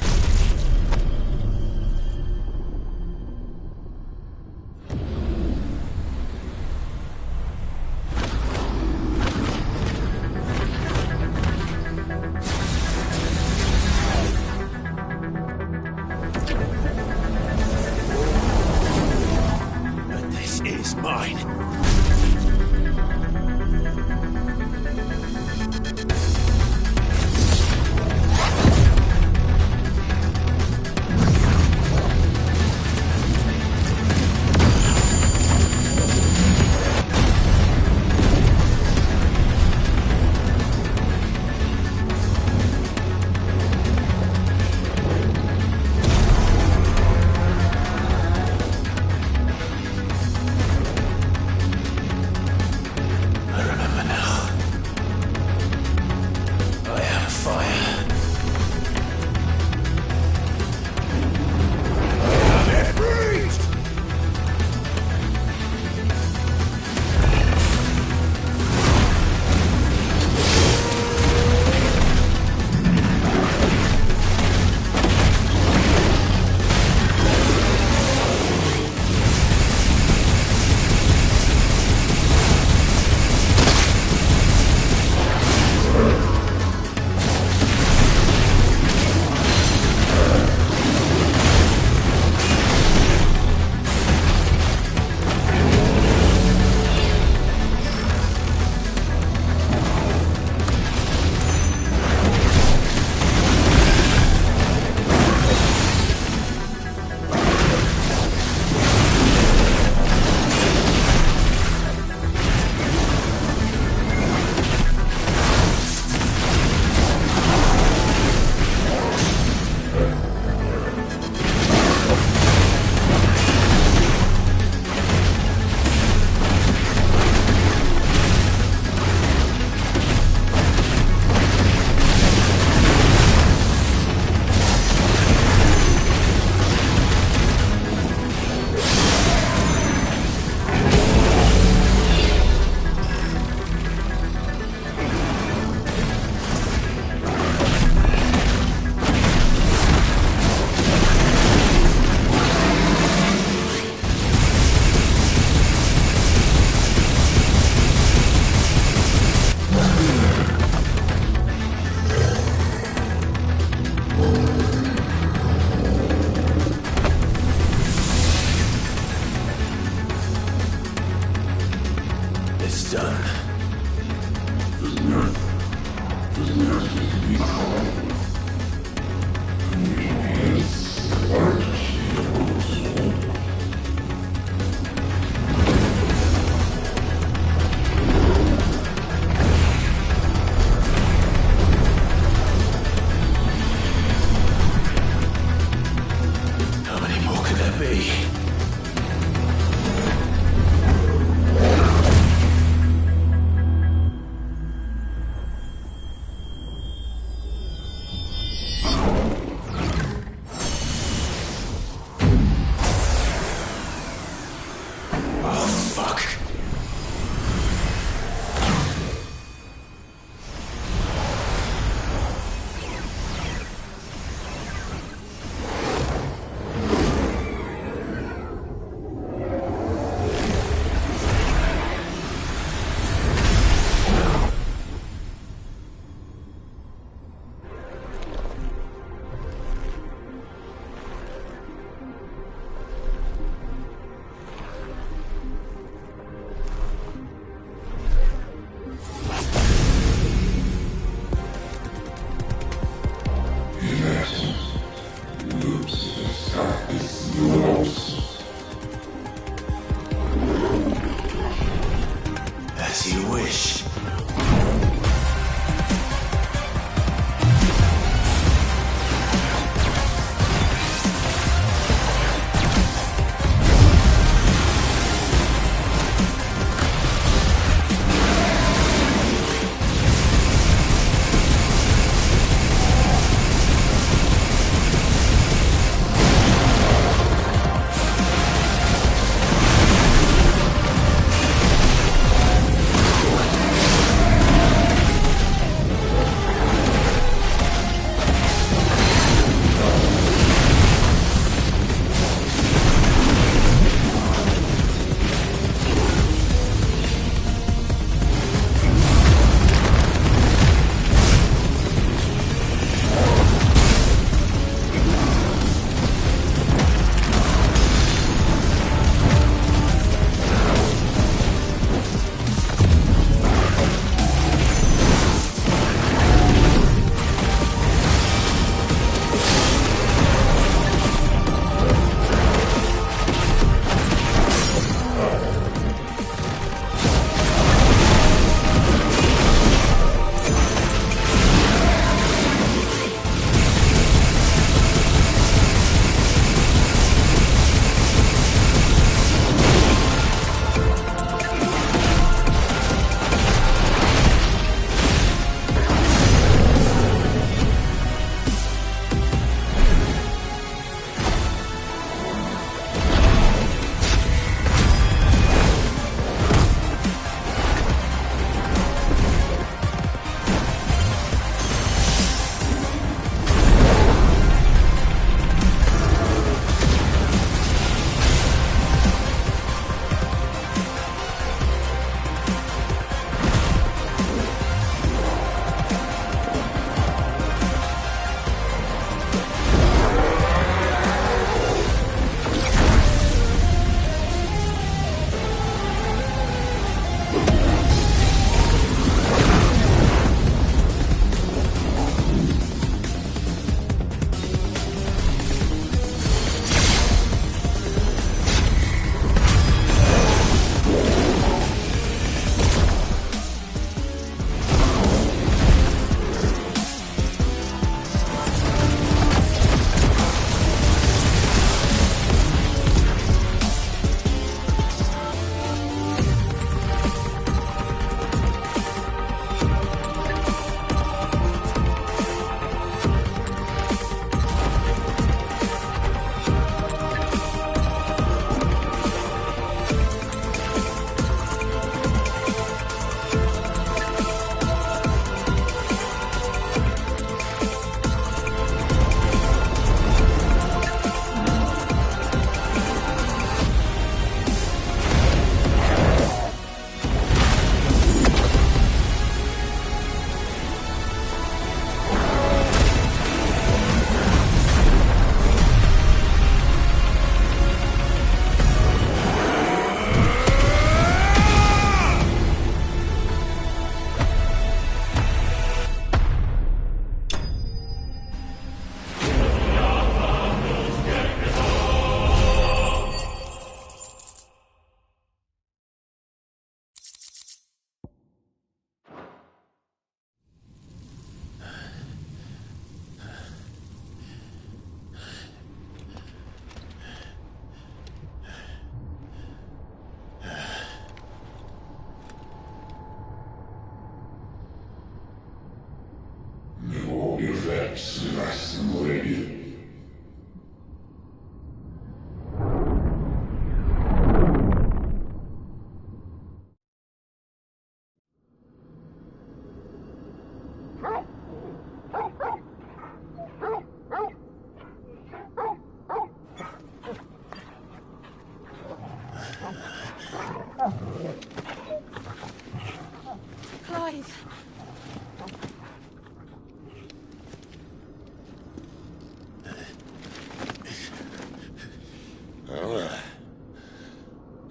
But this is mine. be. As you wish.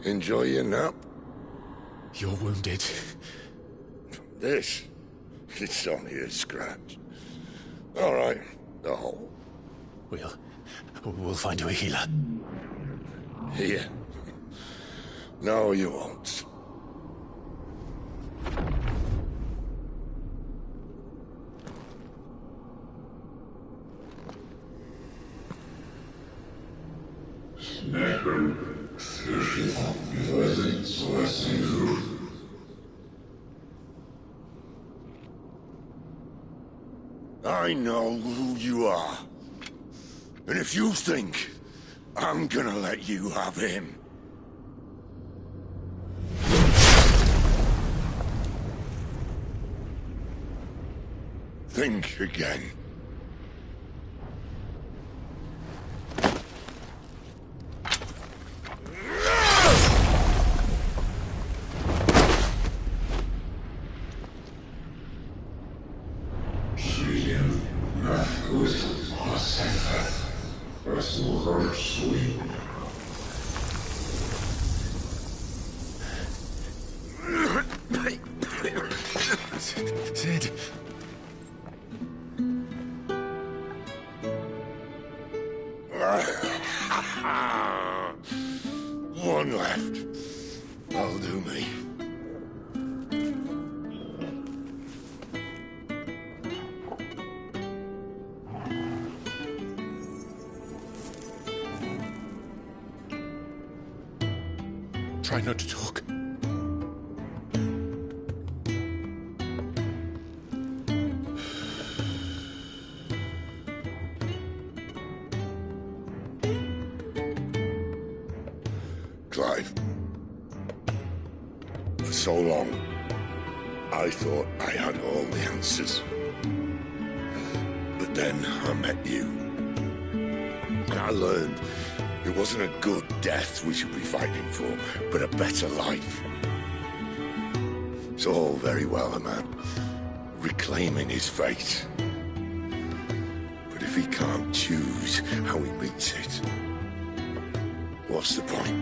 Enjoy your nap? You're wounded. This? It's only a scratch. All right, the hole. We'll find you a healer. Here? No, you won't. I know who you are. And if you think I'm gonna let you have him... think again. Sid. One left. That'll do me. Try not to talk. Clive. For so long, I thought I had all the answers. But then I met you. And I learned it wasn't a good death we should be fighting for, but a better life. It's all very well, a man reclaiming his fate. But if he can't choose how he meets it, what's the point?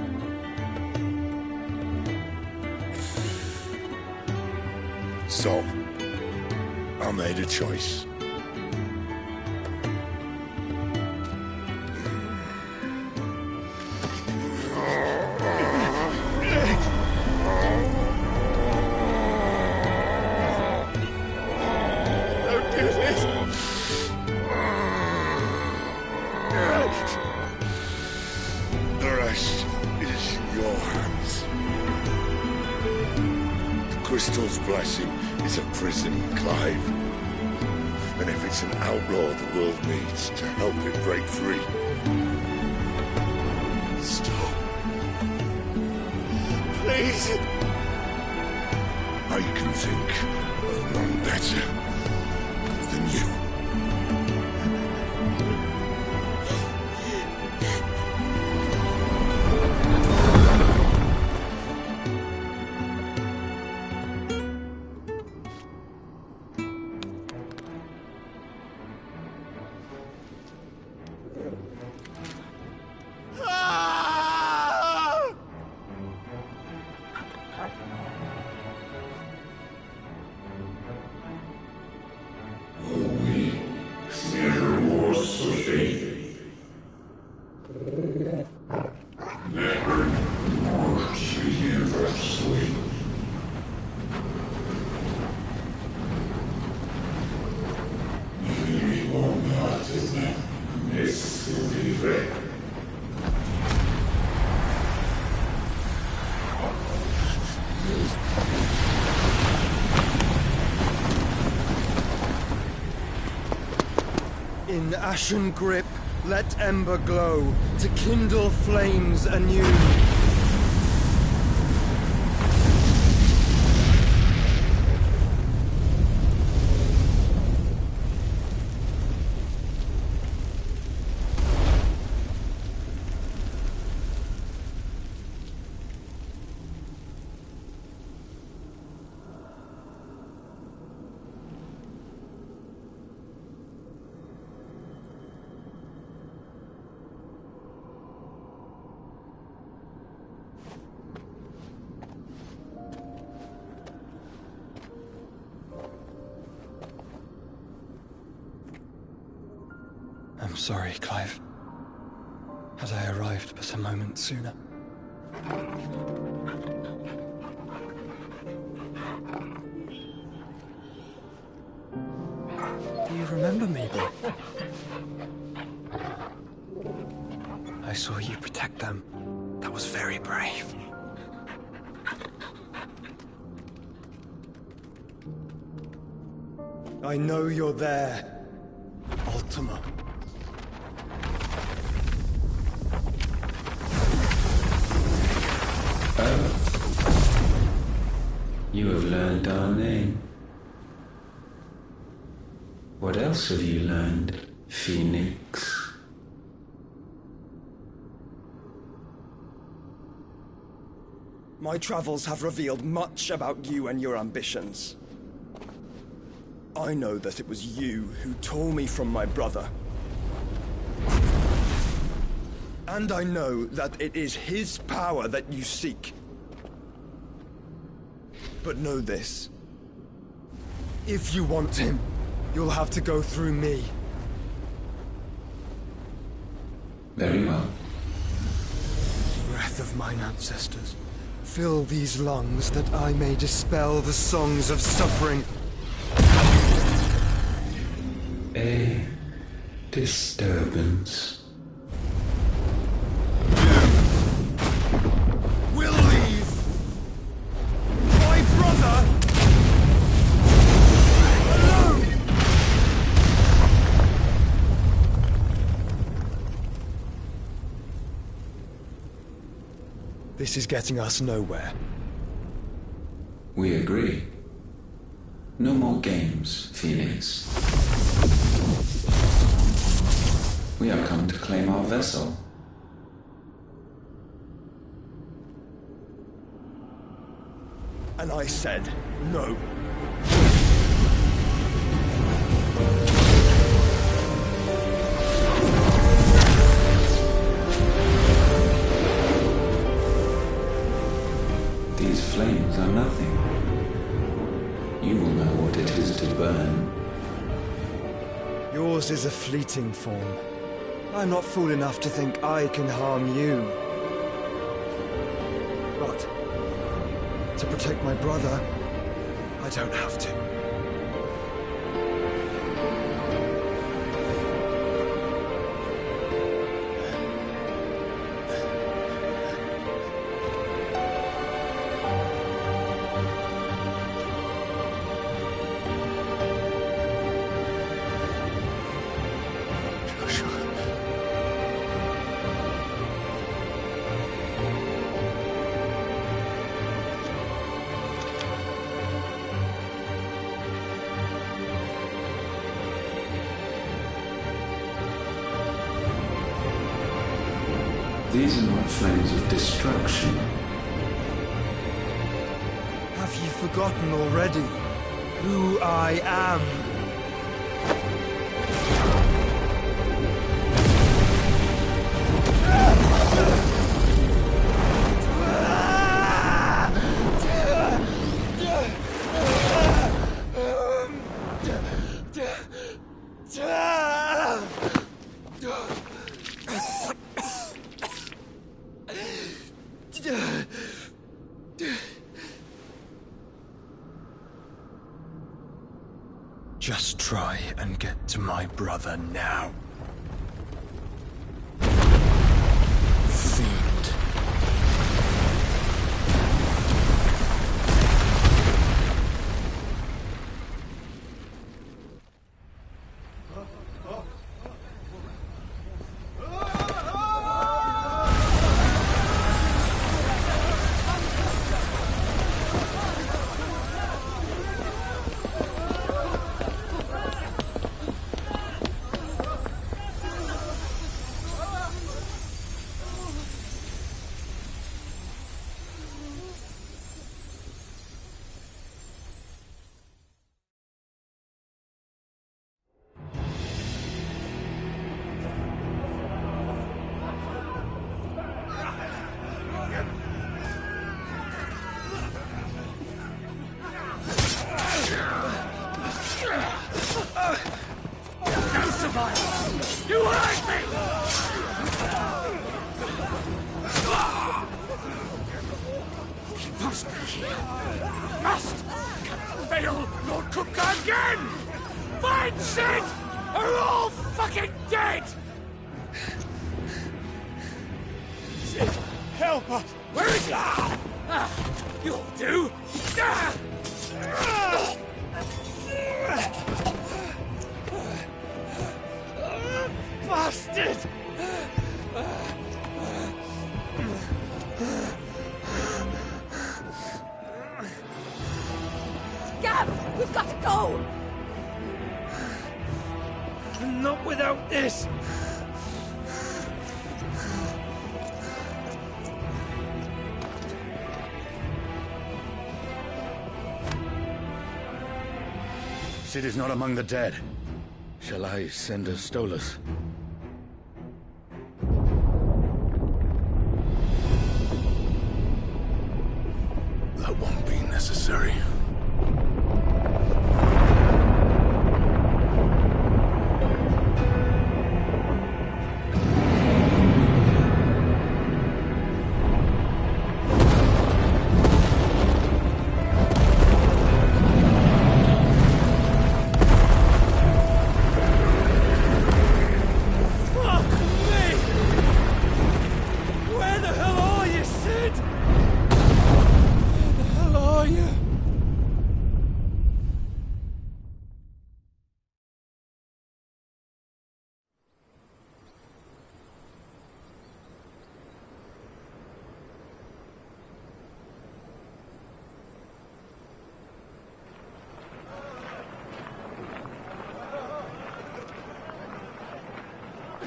So, I made a choice. Don't do this! The rest is in your hands. The Crystal's blessing is a prison, Clive. And if it's an outlaw the world needs to help it break free... Stop. Please. I can think of none better than you. In ashen grip, let ember glow, to kindle flames anew. sorry, Clive. Had I arrived but a moment sooner. Do you remember me, boy? I saw you protect them. That was very brave. I know you're there, Ultima. You have learned our name. What else have you learned, Phoenix? My travels have revealed much about you and your ambitions. I know that it was you who tore me from my brother. And I know that it is his power that you seek. But know this. If you want him, you'll have to go through me. Very well. Breath of mine ancestors, fill these lungs that I may dispel the songs of suffering. A disturbance. Will leave my brother alone. This is getting us nowhere. We agree. No more games, Phoenix. We have come to claim our vessel. And I said no. These flames are nothing. You will know what it is to burn. Yours is a fleeting form. I'm not fool enough to think I can harm you. But to protect my brother, I don't have to. These are not flames of destruction. Have you forgotten already who I am? Just try and get to my brother now. Fiend. He must be here. Must! Can't fail Lord Kupka again! Find Sid! Or we're all fucking dead! Sid, help us! Where is he? You'll do! Bastard! Gab, we've got to go! Not without this! Sid is not among the dead. Shall I send a Stolas? That won't be necessary.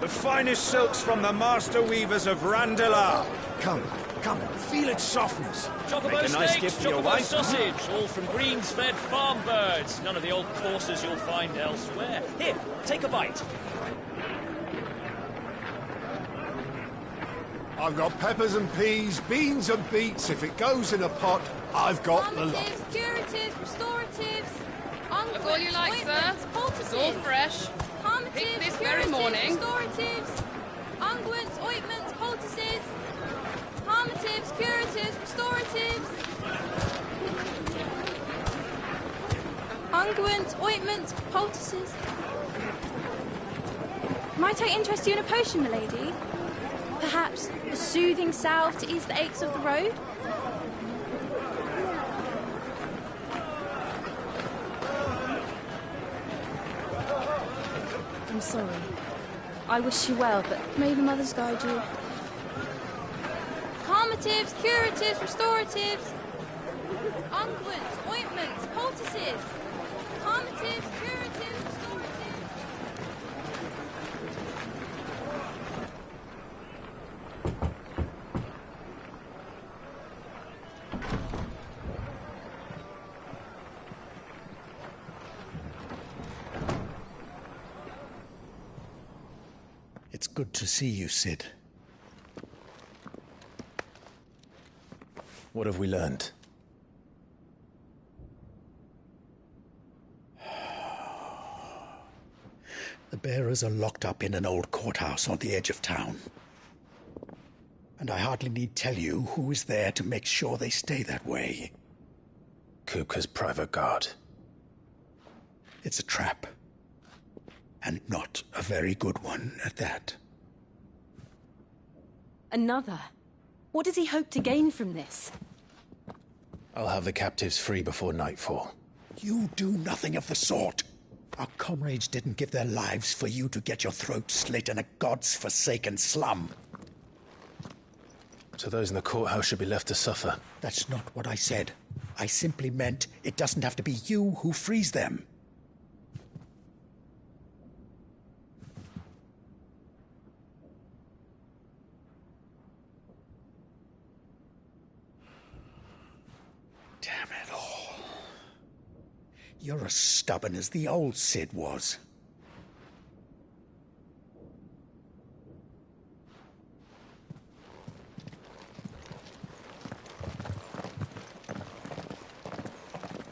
The finest silks from the master weavers of Randalar. Come, feel its softness. Chocobo Make a nice steaks, gift for your chocobo wife. sausage, all from greens-fed farm birds. None of the old courses you'll find elsewhere. Here, take a bite. I've got peppers and peas, beans and beets. If it goes in a pot, I've got the lot. Curatives, restoratives, Look all you like, sir. It's all fresh. Picked this very morning. Restoratives, unguents, ointments, poultices, harmatives, curatives, restoratives, unguents, ointments, poultices. Might I interest you in a potion, milady? Perhaps a soothing salve to ease the aches of the road? I'm sorry. I wish you well, but may the mothers guide you. Calmatives, curatives, restoratives, unguents, ointments, poultices. Calmatives, curatives, restoratives. It's good to see you, Sid. What have we learned? The bearers are locked up in an old courthouse on the edge of town. And I hardly need tell you who is there to make sure they stay that way. Kupka's private guard. It's a trap. And not a very good one at that. Another? What does he hope to gain from this? I'll have the captives free before nightfall. You do nothing of the sort. Our comrades didn't give their lives for you to get your throat slit in a god's forsaken slum. So those in the courthouse should be left to suffer. That's not what I said. I simply meant it doesn't have to be you who frees them. Damn it all. You're as stubborn as the old Sid was.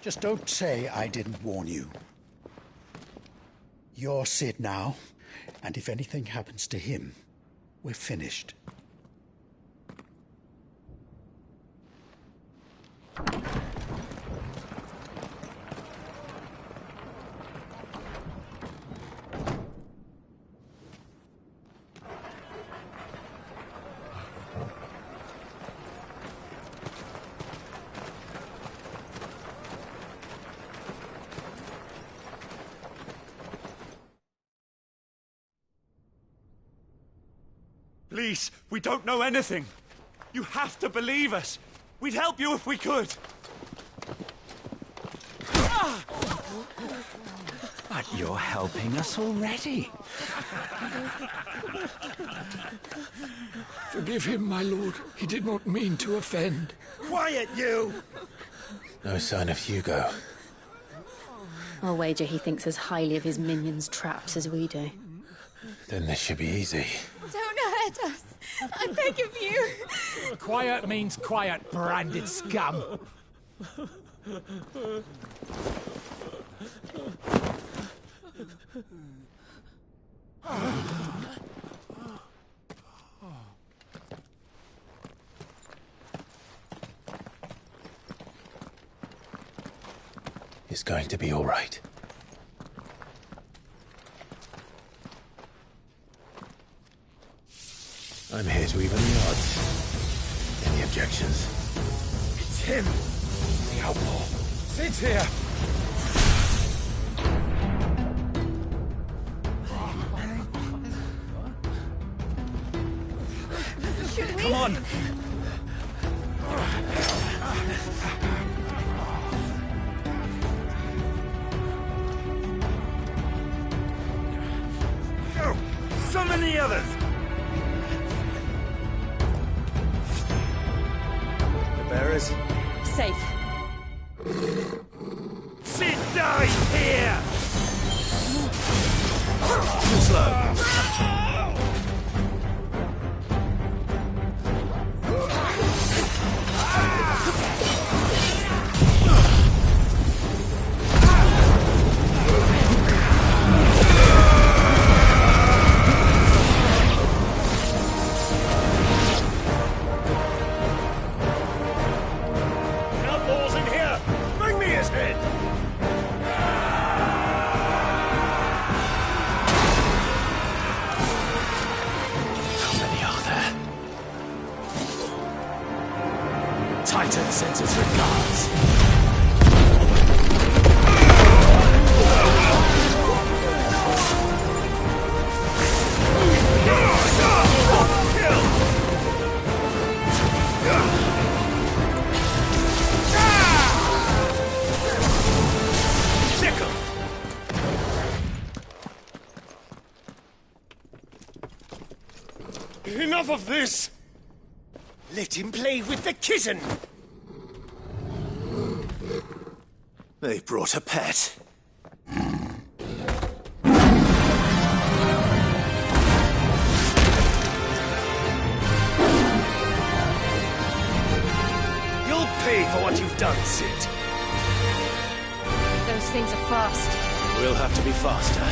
Just don't say I didn't warn you. You're Sid now, and if anything happens to him, we're finished. Please, we don't know anything. You have to believe us. We'd help you if we could. But you're helping us already. Forgive him, my lord. He did not mean to offend. Quiet, you! No sign of Hugo. I'll wager he thinks as highly of his minions' traps as we do. Then this should be easy. Don't hurt us. I beg of you. Quiet means quiet, branded scum. It's going to be all right. I'm here to even the odds. Any objections? It's him, the outlaw. Sit here. Come on. Go! Summon the others! The bearers? Safe. Sid dies here! Too slow. Outlaws in here! Bring me his head! How many are there? Titan sends his regards. Enough of this! Let him play with the kitten! They brought a pet. You'll pay for what you've done, Sid. Those things are fast. We'll have to be faster.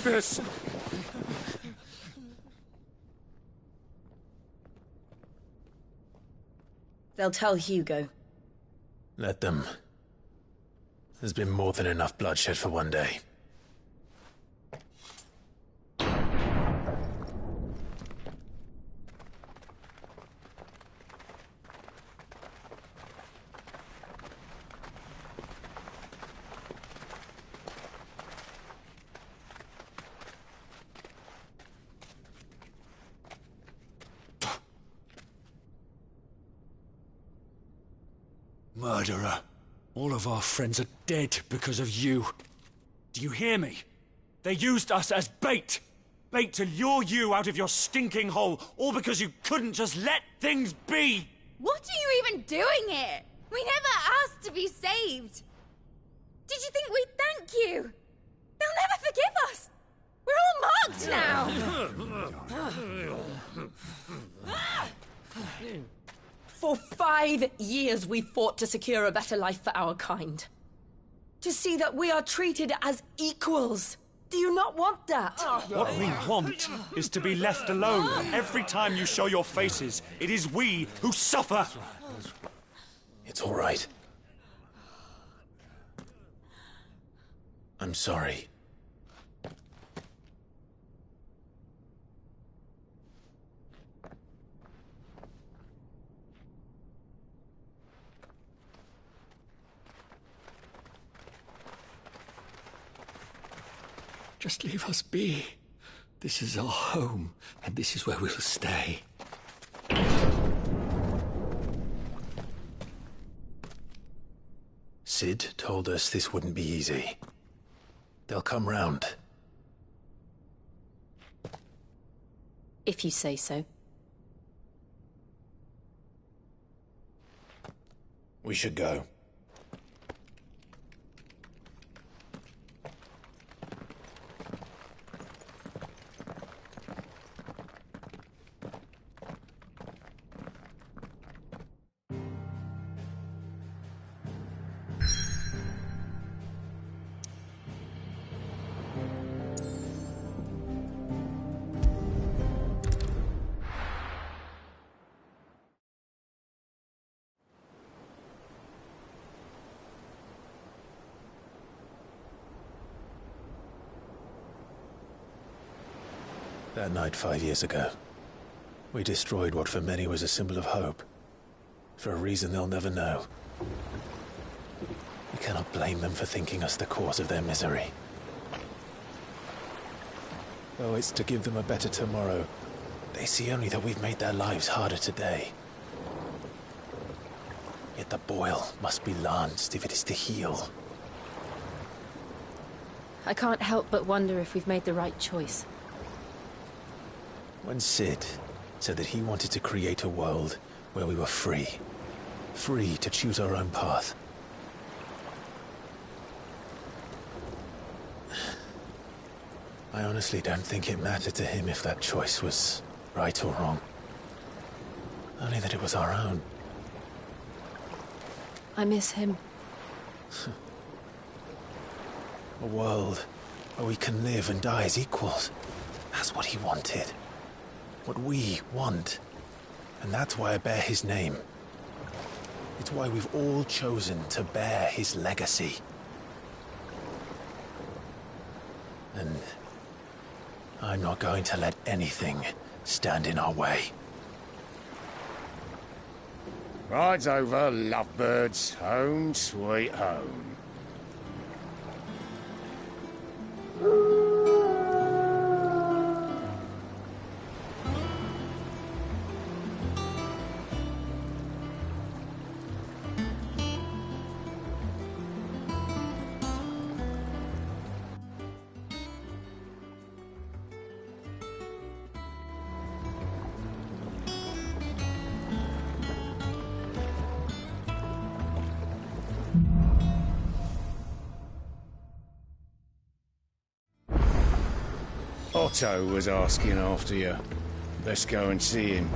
like this. They'll tell Hugo. Let them. There's been more than enough bloodshed for one day. Murderer. All of our friends are dead because of you. Do you hear me? They used us as bait. Bait to lure you out of your stinking hole, all because you couldn't just let things be. What are you even doing here? We never asked to be saved. Did you think we'd thank you? They'll never forgive us. We're all marked now. For 5 years we fought to secure a better life for our kind. To see that we are treated as equals. Do you not want that? What we want is to be left alone. Every time you show your faces, it is we who suffer. It's all right. I'm sorry. Just leave us be. This is our home, and this is where we'll stay. Cid told us this wouldn't be easy. They'll come round. If you say so. We should go. That night 5 years ago, we destroyed what for many was a symbol of hope. For a reason they'll never know. We cannot blame them for thinking us the cause of their misery. Though it's to give them a better tomorrow, they see only that we've made their lives harder today. Yet the boil must be lanced if it is to heal. I can't help but wonder if we've made the right choice. When Cid said that he wanted to create a world where we were free. Free to choose our own path. I honestly don't think it mattered to him if that choice was right or wrong. Only that it was our own. I miss him. A world where we can live and die as equals. That's what he wanted. What we want. And that's why I bear his name. It's why we've all chosen to bear his legacy. And I'm not going to let anything stand in our way. Rides over, lovebirds. Home, sweet home. Otto was asking after you. Let's go and see him.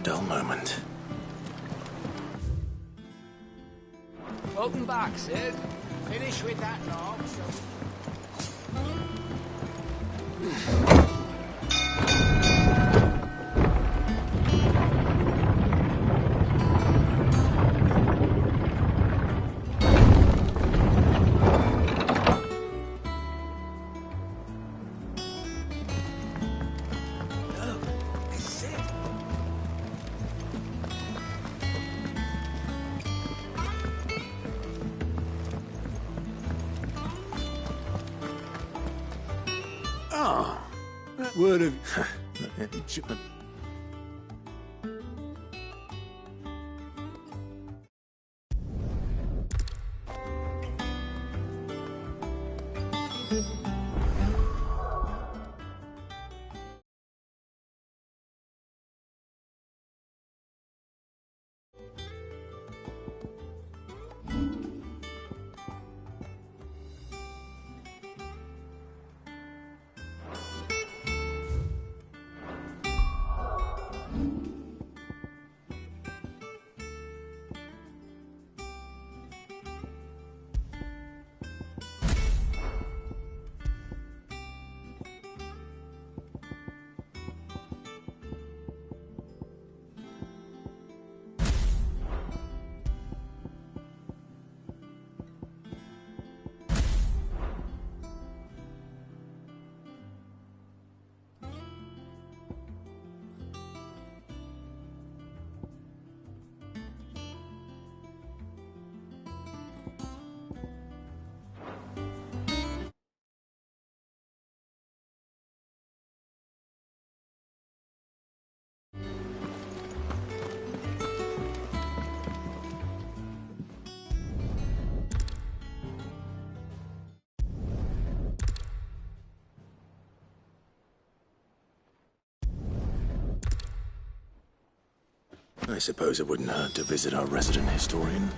dull moment. Welcome back, Sid. Finish with that log, Word of... I suppose it wouldn't hurt to visit our resident historian.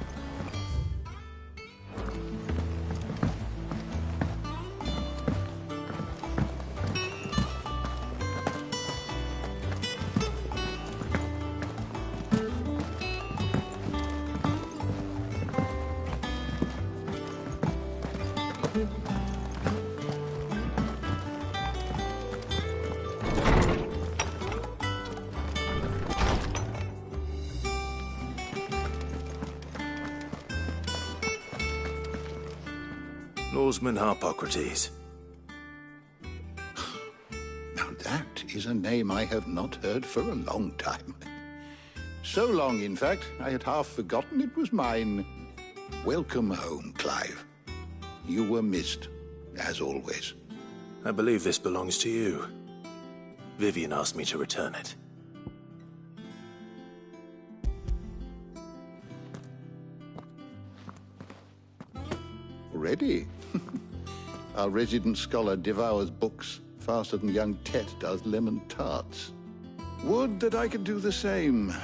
Lawsman Harpocrates. Now that is a name I have not heard for a long time. So long, in fact, I had half forgotten it was mine. Welcome home, Clive. You were missed, as always. I believe this belongs to you. Vivian asked me to return it. Ready? Our resident scholar devours books faster than young Tet does lemon tarts. Would that I could do the same.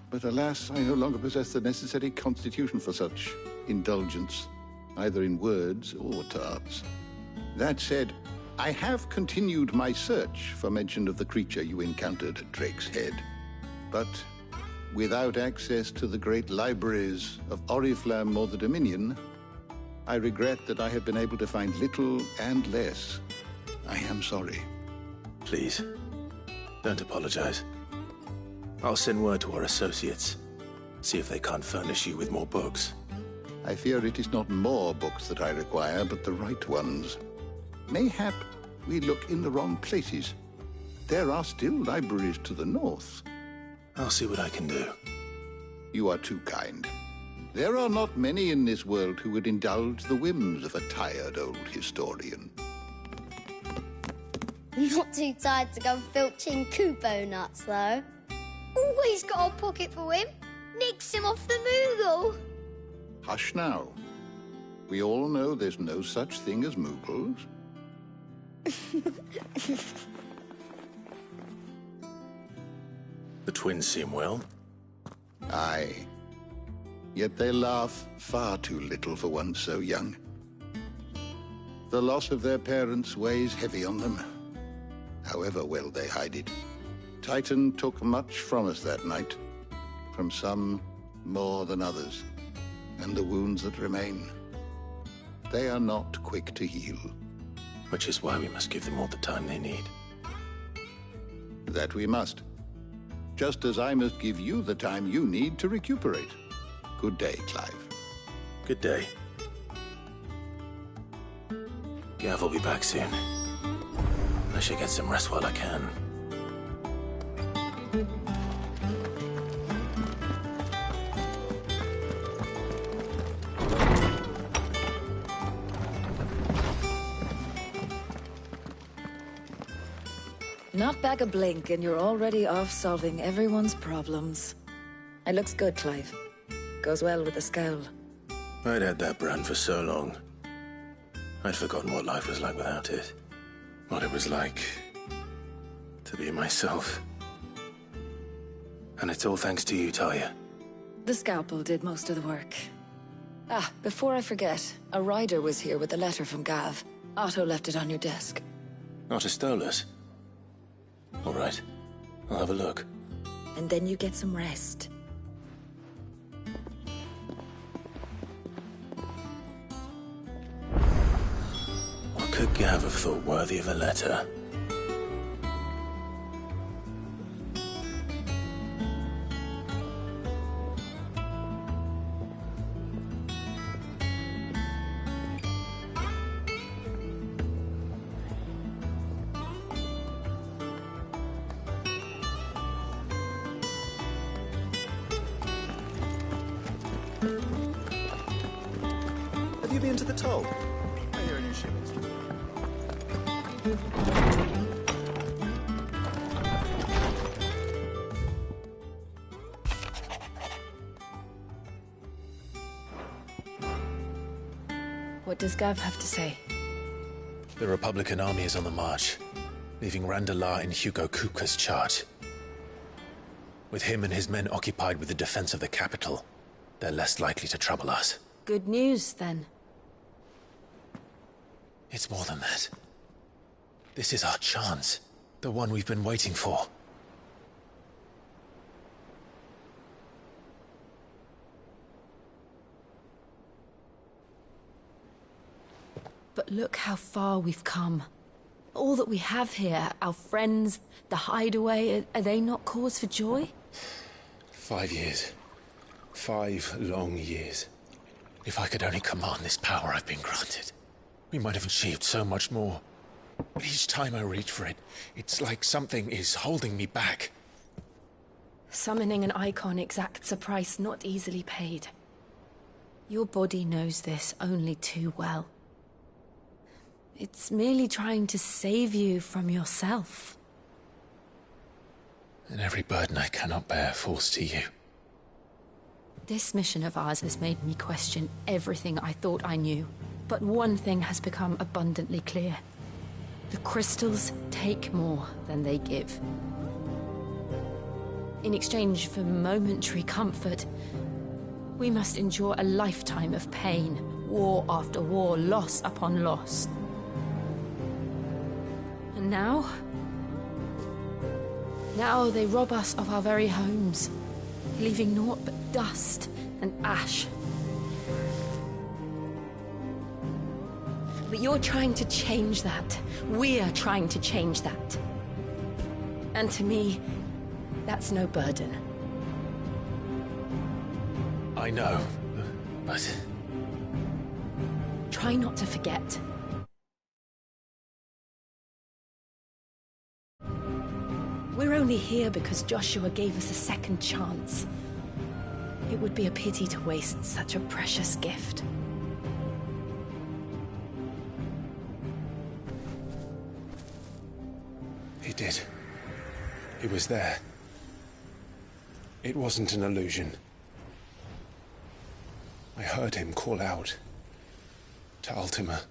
But alas, I no longer possess the necessary constitution for such indulgence, either in words or tarts. That said, I have continued my search for mention of the creature you encountered at Drake's Head. But without access to the great libraries of Oriflamme or the Dominion, I regret that I have been able to find little and less. I am sorry. Please, don't apologize. I'll send word to our associates. See if they can't furnish you with more books. I fear it is not more books that I require, but the right ones. Mayhap we look in the wrong places. There are still libraries to the north. I'll see what I can do. You are too kind. There are not many in this world who would indulge the whims of a tired old historian. Not too tired to go filching Kupo nuts, though. Always got a pocket for him. Nicks him off the Moogle. Hush now. We all know there's no such thing as Moogles. The twins seem well. Aye. Yet they laugh far too little for one so young. The loss of their parents weighs heavy on them, however well they hide it. Titan took much from us that night. From some more than others. And the wounds that remain, they are not quick to heal. Which is why we must give them all the time they need. That we must. Just as I must give you the time you need to recuperate. Good day, Clive. Good day. Gav will be back soon. I should get some rest while I can. Not back a blink and you're already off solving everyone's problems. It looks good, Clive. Goes well with the scowl. I'd had that brand for so long. I'd forgotten what life was like without it. What it was like to be myself. And it's all thanks to you, Talia. The scalpel did most of the work. Ah, before I forget, a rider was here with a letter from Gav. Otto left it on your desk. Not a Stolas. All right. I'll have a look. And then you get some rest. What could Gav have thought worthy of a letter? Have you been to the toll? I hear a new shipment. What does Gav have to say? The Republican army is on the march, leaving Randalar in Hugo Kupka's charge. With him and his men occupied with the defense of the capital, they're less likely to trouble us. Good news, then. It's more than that. This is our chance. The one we've been waiting for. But look how far we've come. All that we have here, our friends, the hideaway, are they not cause for joy? 5 years. 5 long years. If I could only command this power I've been granted, we might have achieved so much more. But each time I reach for it, it's like something is holding me back. Summoning an icon exacts a price not easily paid. Your body knows this only too well. It's merely trying to save you from yourself. And every burden I cannot bear falls to you. This mission of ours has made me question everything I thought I knew. But one thing has become abundantly clear. The crystals take more than they give. In exchange for momentary comfort, we must endure a lifetime of pain, war after war, loss upon loss. And now they rob us of our very homes, leaving naught but dust and ash. But you're trying to change that. We're trying to change that. And to me, that's no burden. I know, but... Try not to forget. We're only here because Joshua gave us a second chance. It would be a pity to waste such a precious gift. He did. He was there. It wasn't an illusion. I heard him call out to Ultima.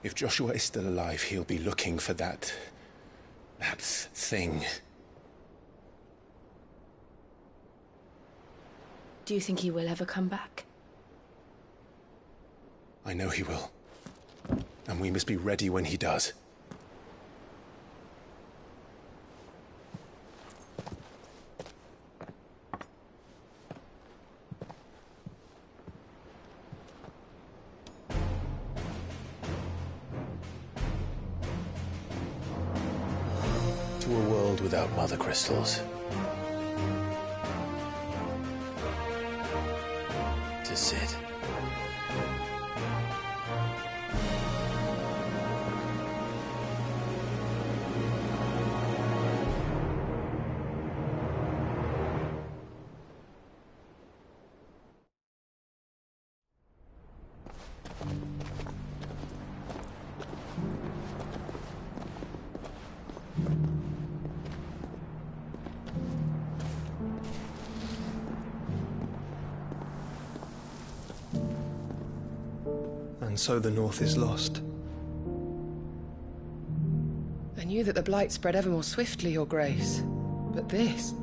If Joshua is still alive, he'll be looking for that thing. Do you think he will ever come back? I know he will. And we must be ready when he does. To a world without mother crystals. To Cid. And so the North is lost. I knew that the Blight spread ever more swiftly, Your Grace. But this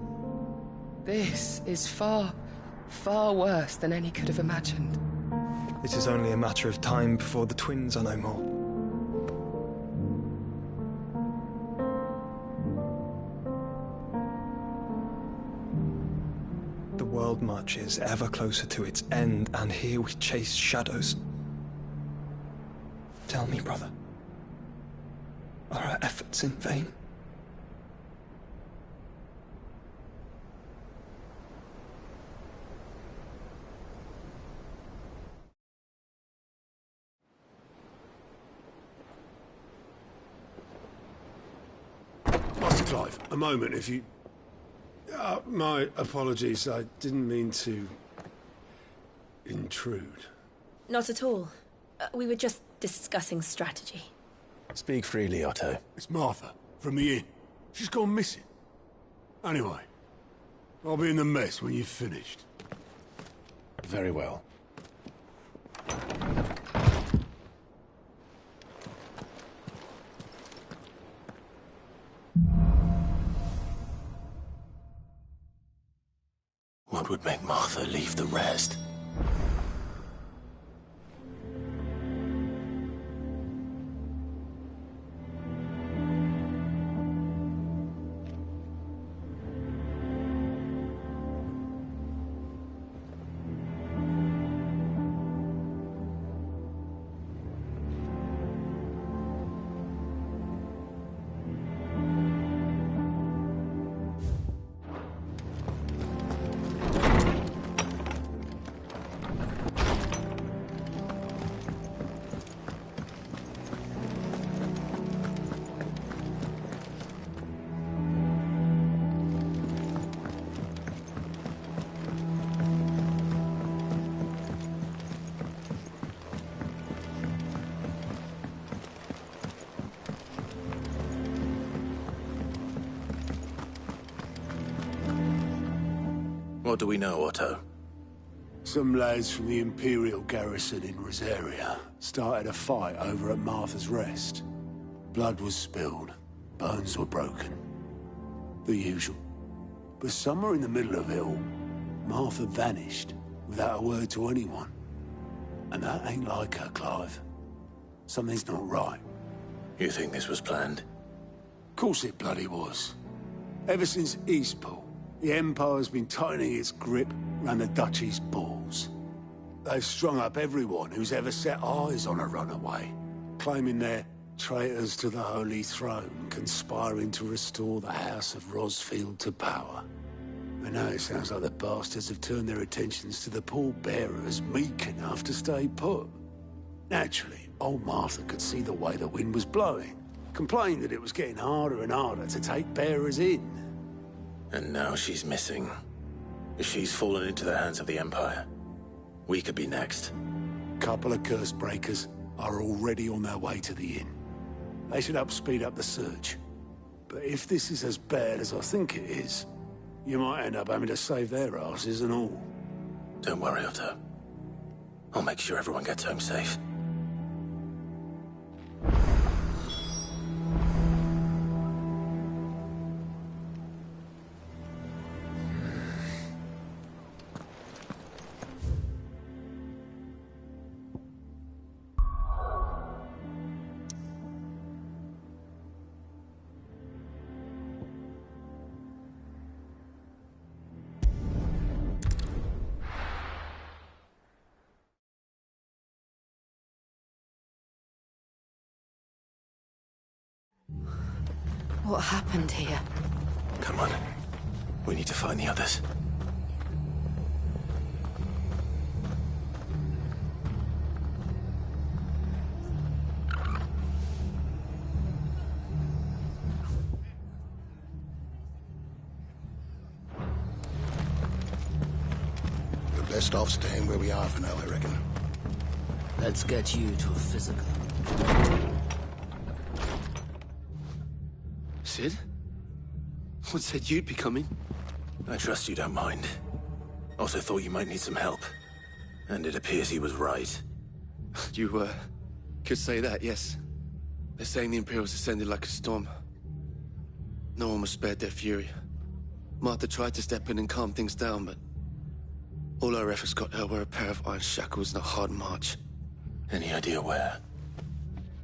is far, far worse than any could have imagined. It is only a matter of time before the twins are no more. The world marches ever closer to its end, and here we chase shadows. Tell me, brother, are our efforts in vain? Master Clive, a moment, if you... my apologies, I didn't mean to... intrude. Not at all. We were just discussing strategy. Speak freely, Otto. It's Martha, from the inn. She's gone missing. Anyway, I'll be in the mess when you've finished. Very well. What would make Martha leave the rest? What do we know, Otto? Some lads from the Imperial garrison in Rosaria started a fight over at Martha's Rest. Blood was spilled, bones were broken. The usual. But somewhere in the middle of it all, Martha vanished without a word to anyone. And that ain't like her, Clive. Something's not right. You think this was planned? Course it bloody was. Ever since Eastpool, the Empire's been tightening its grip round the Duchy's balls. They've strung up everyone who's ever set eyes on a runaway, claiming they're traitors to the Holy Throne, conspiring to restore the House of Rosfield to power. And now it sounds like the bastards have turned their attentions to the pallbearers meek enough to stay put. Naturally, old Martha could see the way the wind was blowing, complained that it was getting harder and harder to take bearers in. And now she's missing. If she's fallen into the hands of the Empire, we could be next. Couple of curse breakers are already on their way to the inn. They should help speed up the search. But if this is as bad as I think it is, you might end up having to save their asses and all. Don't worry, Otto. I'll make sure everyone gets home safe. What happened here? Come on. We need to find the others. We're best off staying where we are for now, I reckon. Let's get you to a physical. Sid? What said you'd be coming? I trust you don't mind. Also thought you might need some help. And it appears he was right. You, could say that, yes. They're saying the Imperials descended like a storm. No one was spared their fury. Martha tried to step in and calm things down, but all our efforts got her were a pair of iron shackles and a hard march. Any idea where?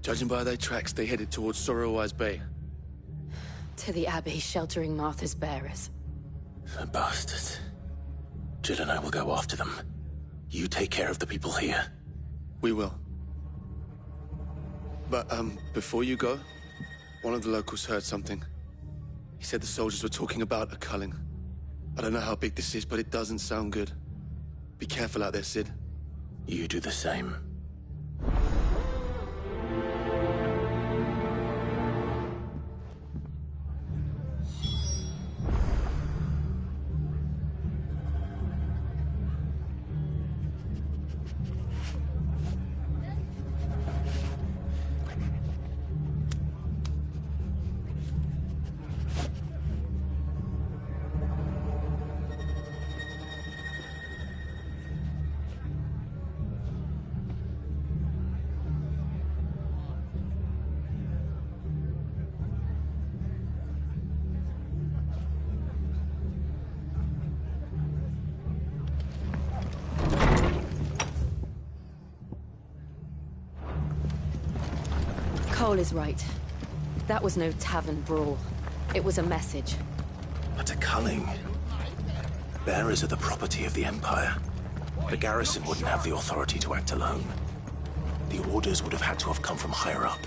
Judging by their tracks, they headed towards Sorrowwise Bay. To the Abbey, sheltering Martha's bearers. The bastards. Jill and I will go after them. You take care of the people here. We will. But, before you go, one of the locals heard something. He said the soldiers were talking about a culling. I don't know how big this is, but it doesn't sound good. Be careful out there, Sid. You do the same. Cole is right. That was no tavern brawl. It was a message. But a culling. Bearers are the property of the Empire. The garrison wouldn't have the authority to act alone. The orders would have had to have come from higher up.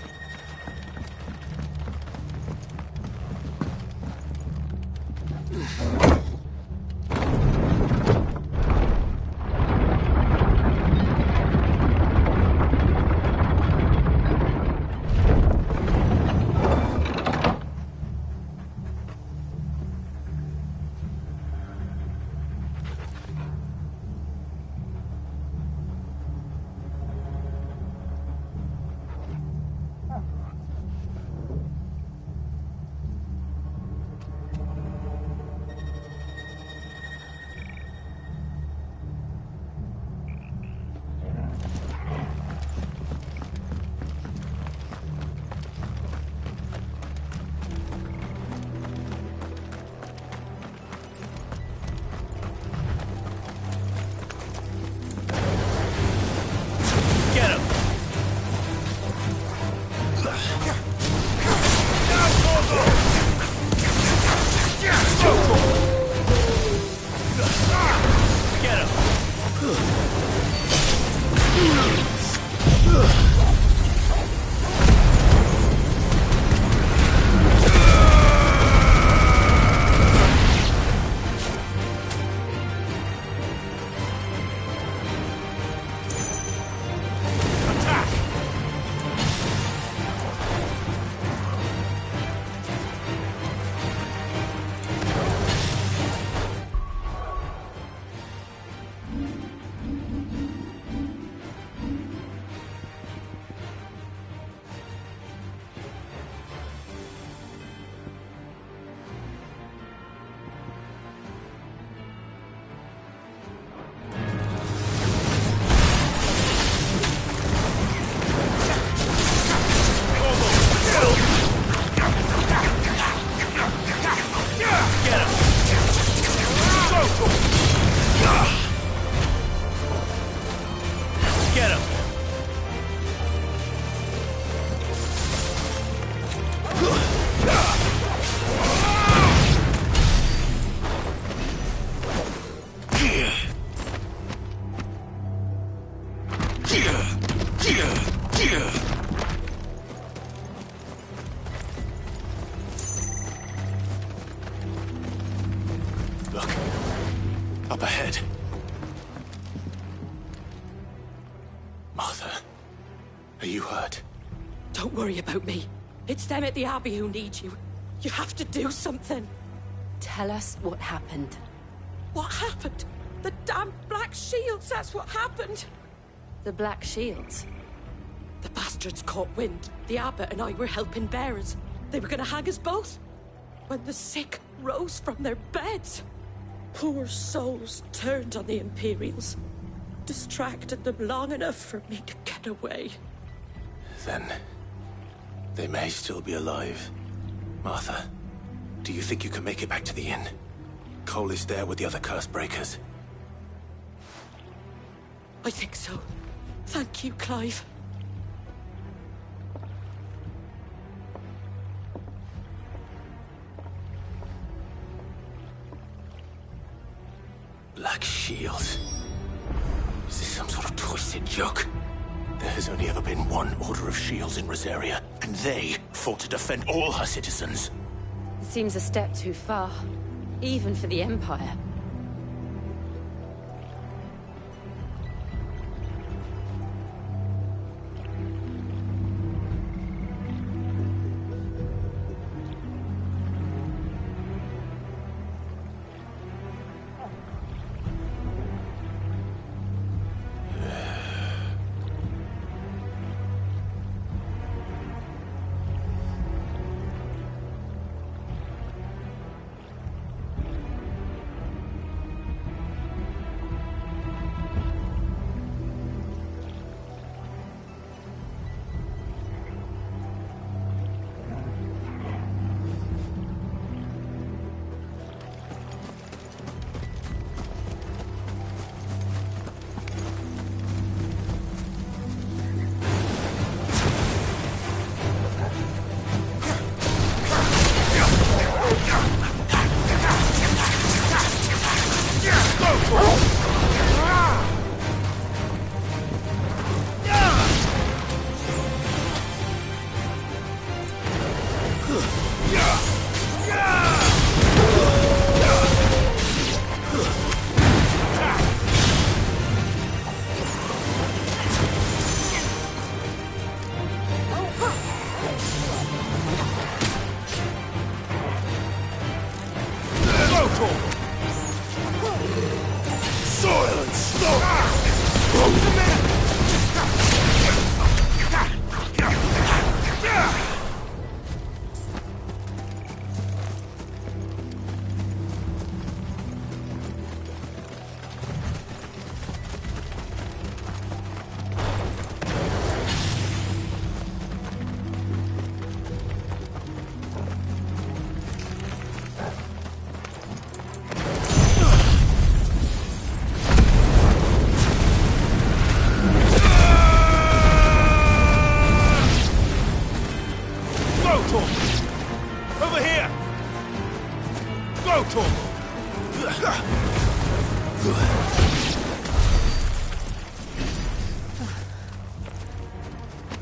Up ahead. Martha, are you hurt? Don't worry about me. It's them at the Abbey who need you. You have to do something. Tell us what happened. What happened? The damn Black Shields, that's what happened. The Black Shields? The bastards caught wind. The Abbot and I were helping bearers. They were gonna hang us both. When the sick rose from their beds, poor souls turned on the Imperials. Distracted them long enough for me to get away. Then, they may still be alive. Martha, do you think you can make it back to the inn? Cole is there with the other curse breakers. I think so. Thank you, Clive. Black Shields. Is this some sort of twisted joke? There has only ever been one Order of Shields in Rosaria, and they fought to defend all her citizens. It seems a step too far, even for the Empire.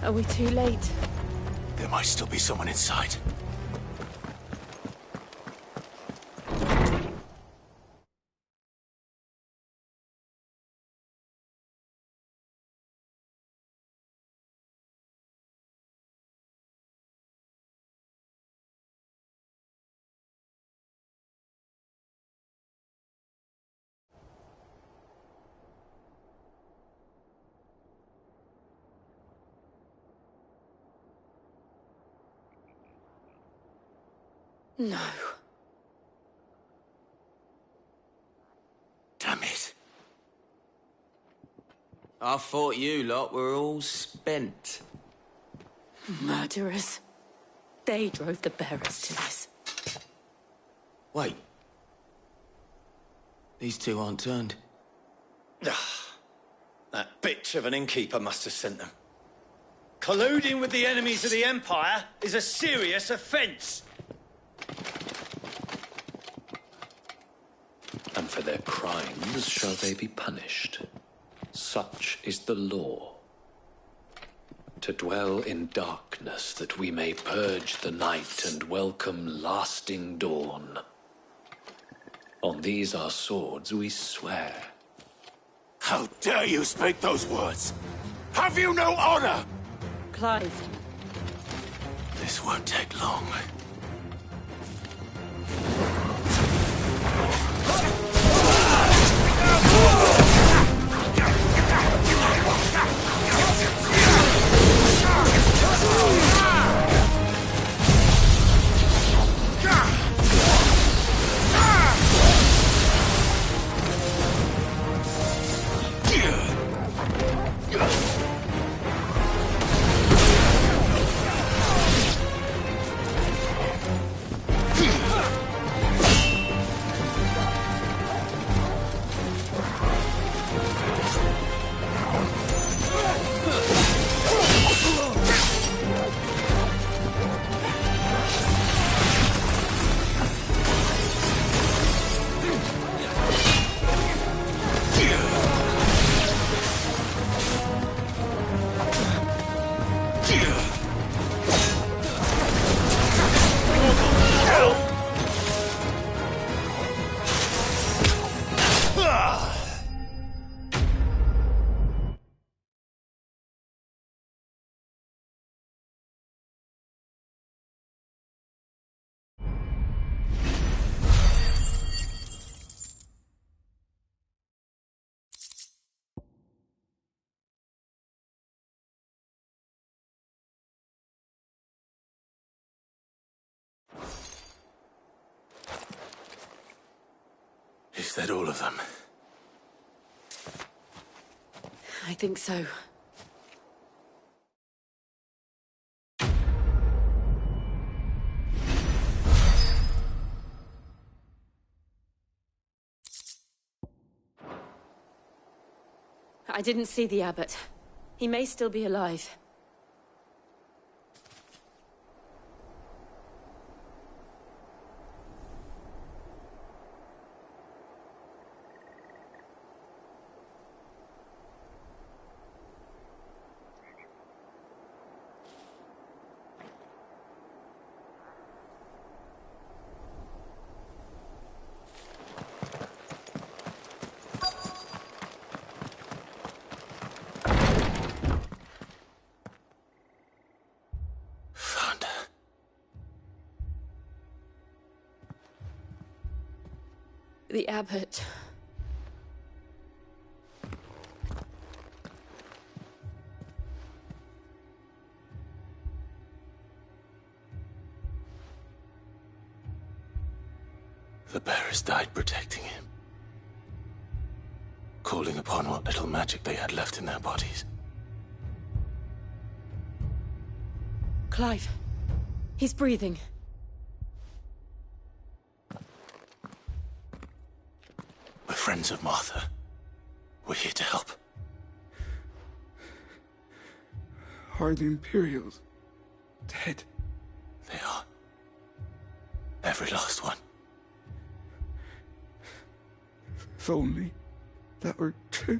Are we too late? There might still be someone inside. No. Damn it. I thought you lot were all spent. Murderers. They drove the bearers to this. Wait. These two aren't turned. That bitch of an innkeeper must have sent them. Colluding with the enemies of the Empire is a serious offence. And for their crimes shall they be punished. Such is the law. To dwell in darkness that we may purge the night and welcome lasting dawn. On these our swords we swear. How dare you speak those words? Have you no honor? Clive. This won't take long. Is that all of them? I think so. I didn't see the abbot. He may still be alive. The abbot. The bearers died protecting him. Calling upon what little magic they had left in their bodies. Clive. He's breathing. We're friends of Martha. We're here to help. Are the Imperials dead? They are. Every last one. If only that were true.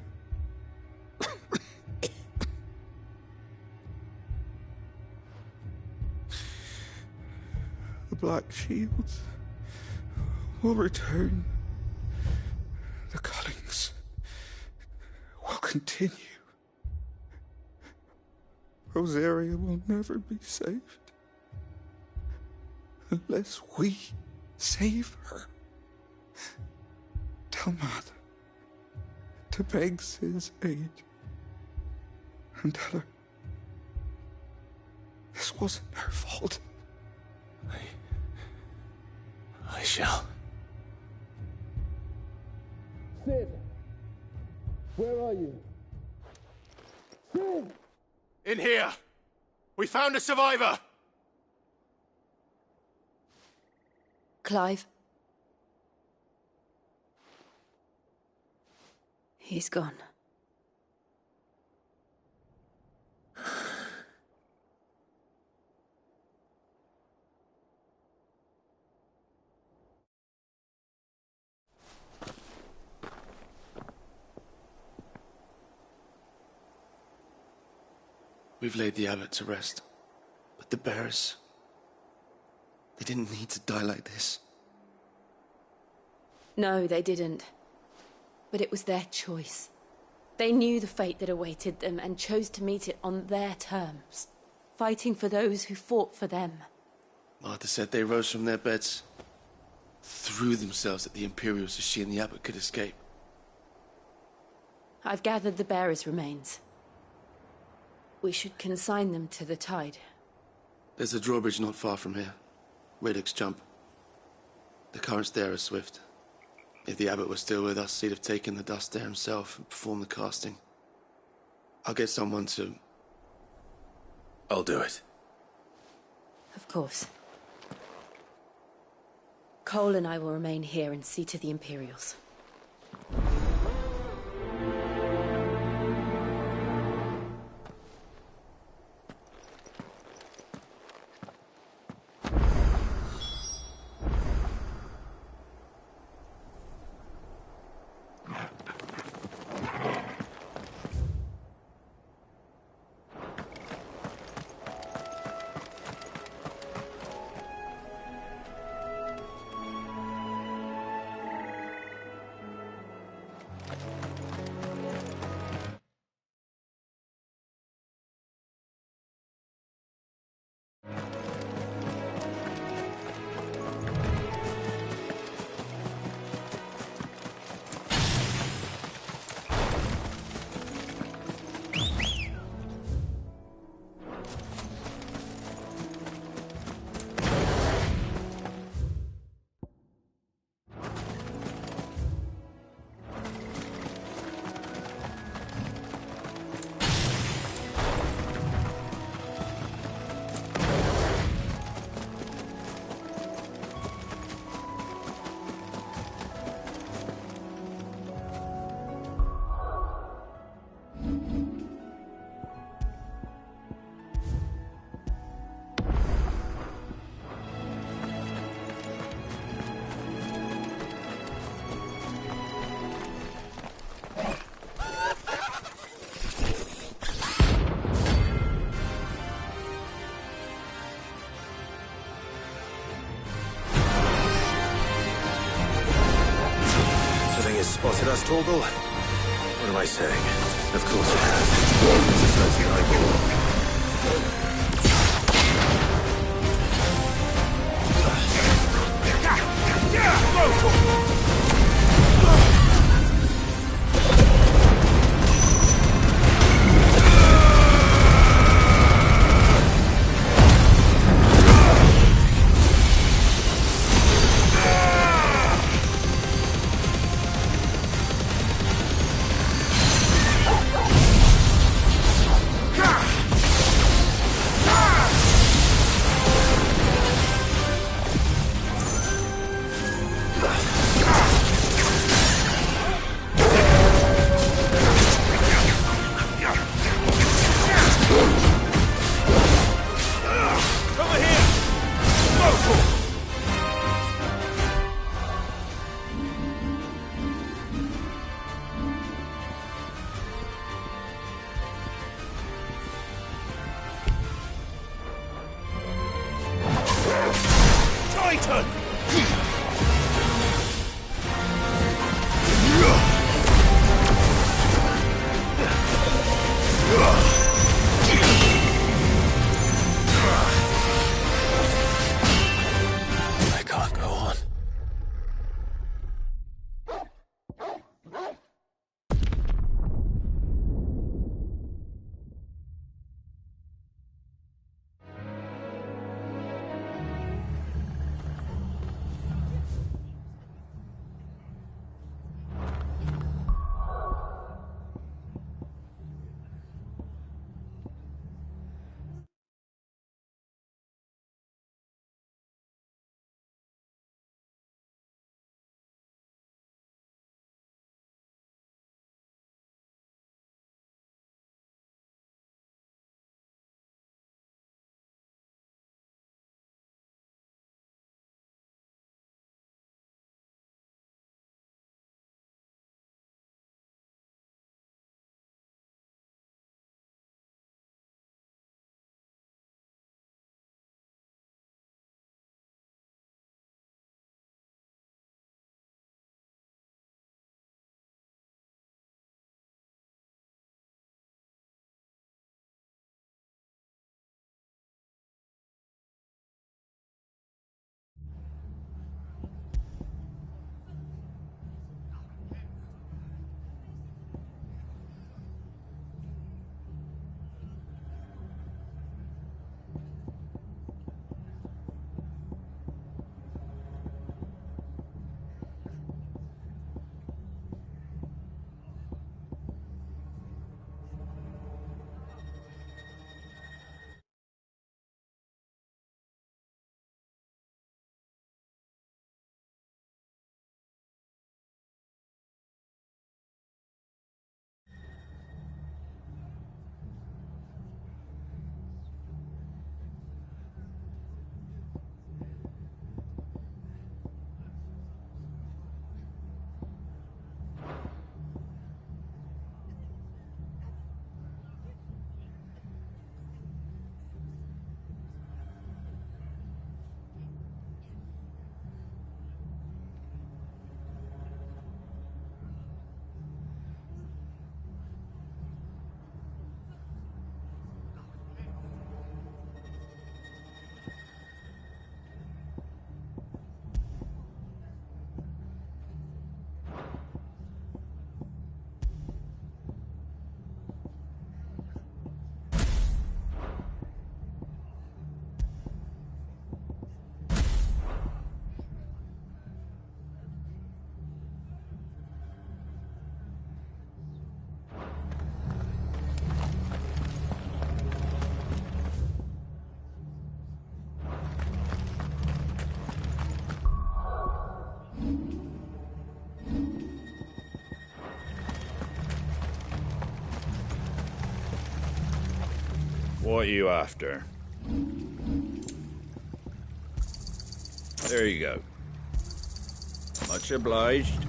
The Black Shields will return. The Cullings will continue. Rosaria will never be saved unless we save her. Tell Mother to beg Cid's aid and tell her this wasn't her fault. I shall. Cid! Where are you? Cid! In here! We found a survivor! Clive. He's gone. We've laid the abbot to rest, but the bearers, they didn't need to die like this. No, they didn't. But it was their choice. They knew the fate that awaited them and chose to meet it on their terms, fighting for those who fought for them. Martha said they rose from their beds, threw themselves at the Imperials so she and the Abbot could escape. I've gathered the bearers' remains. We should consign them to the tide. There's a drawbridge not far from here. Radix Jump. The currents there are swift. If the Abbot was still with us, he'd have taken the dust there himself and performed the casting. I'll get someone to... I'll do it. Of course. Cole and I will remain here and see to the Imperials. Spotted us, Torgal? What am I saying? Of course it has. It's the first thing I What are you after? There you go. Much obliged.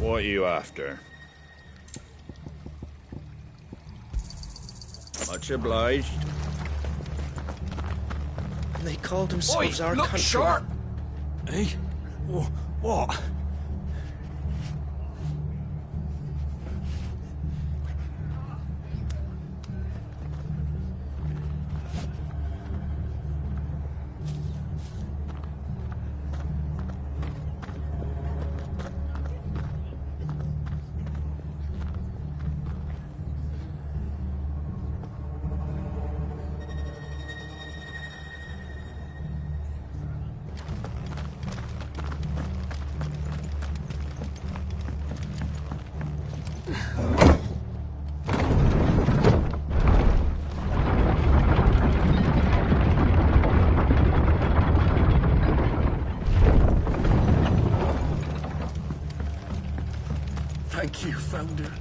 What are you after? Much obliged. They called themselves Oi, our look country. sharp! Eh? What? Thank you, Founder.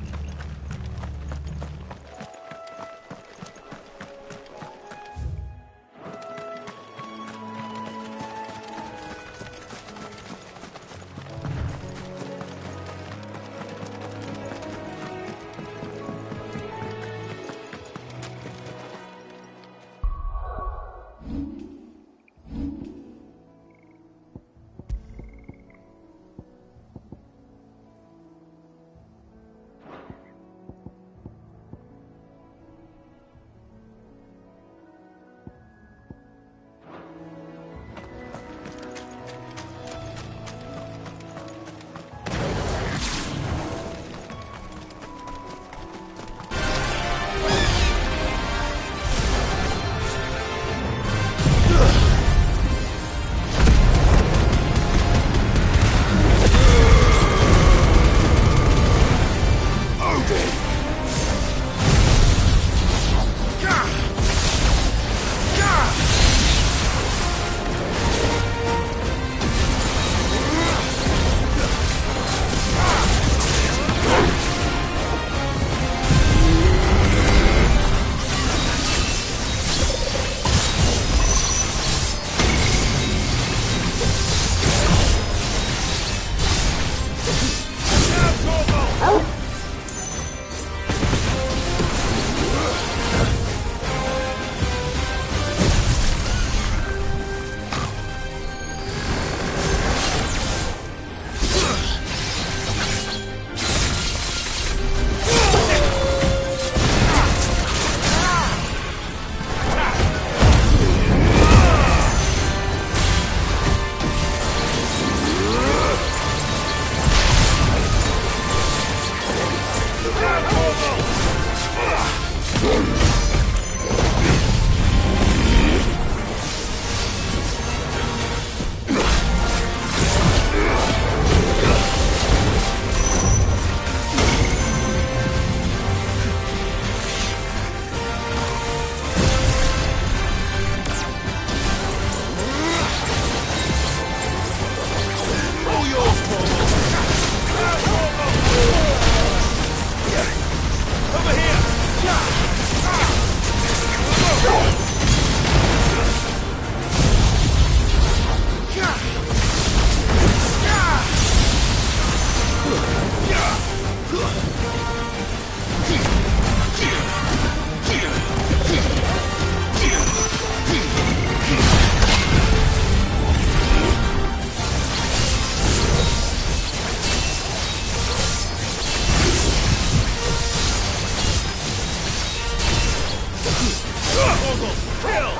Vogel! Kill!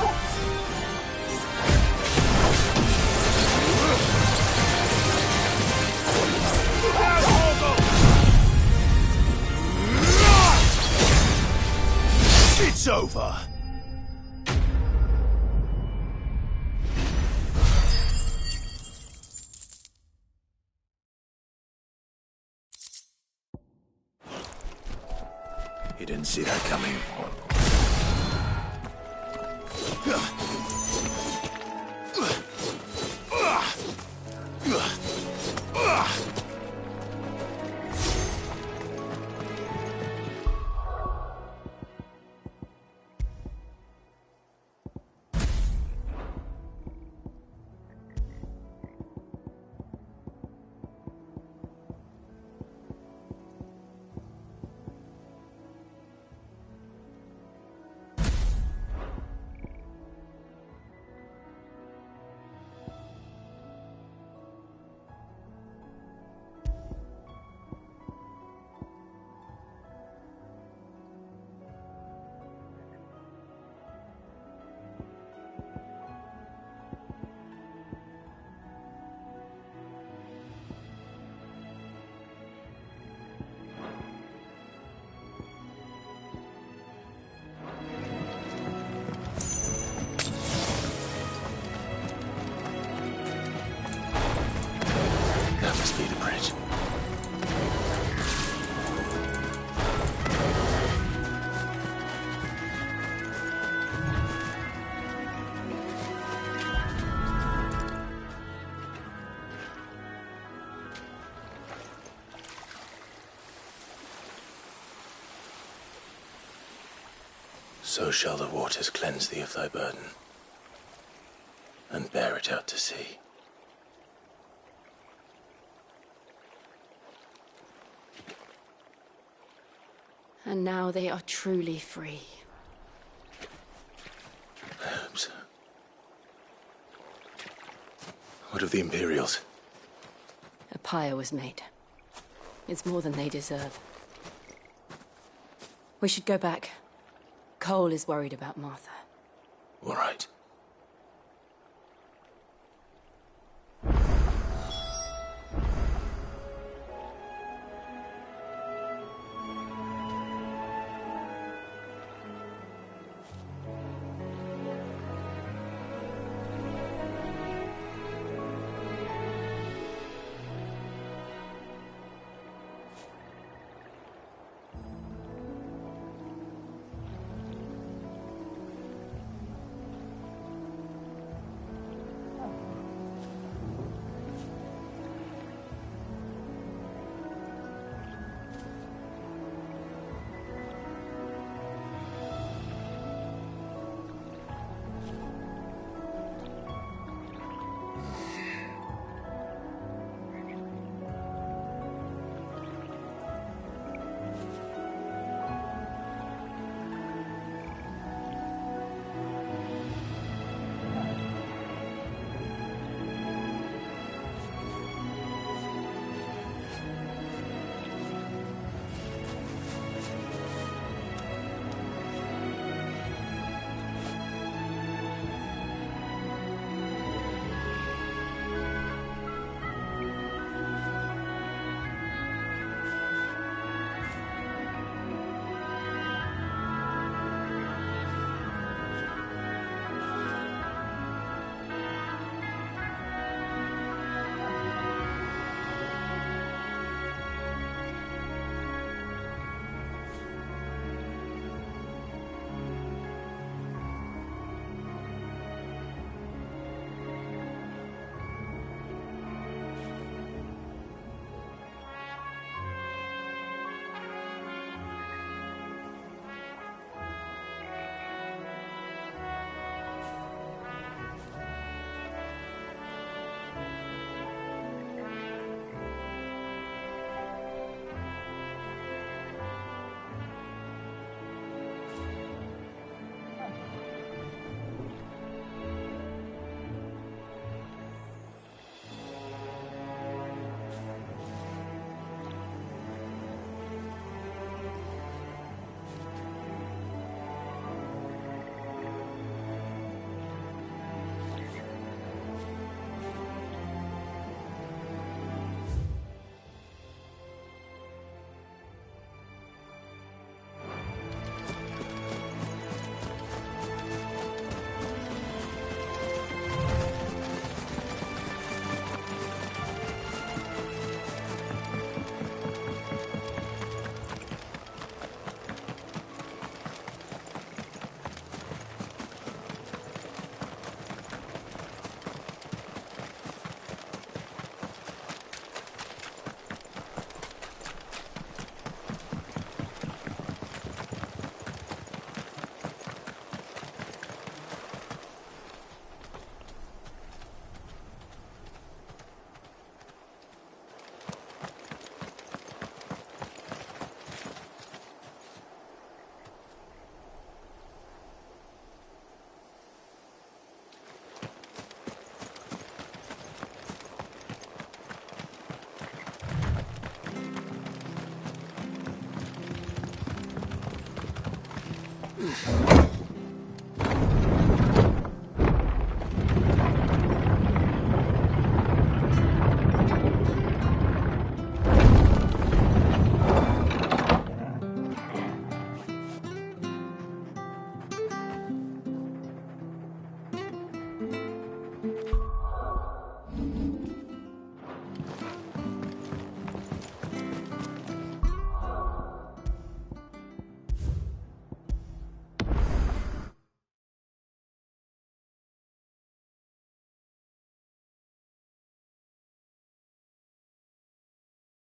It's over! You didn't see that coming. That must be the bridge. So shall the waters cleanse thee of thy burden, and bear it out to sea. And now they are truly free. I hope so. What of the Imperials? A pyre was made. It's more than they deserve. We should go back. Cole is worried about Martha. All right. Ugh.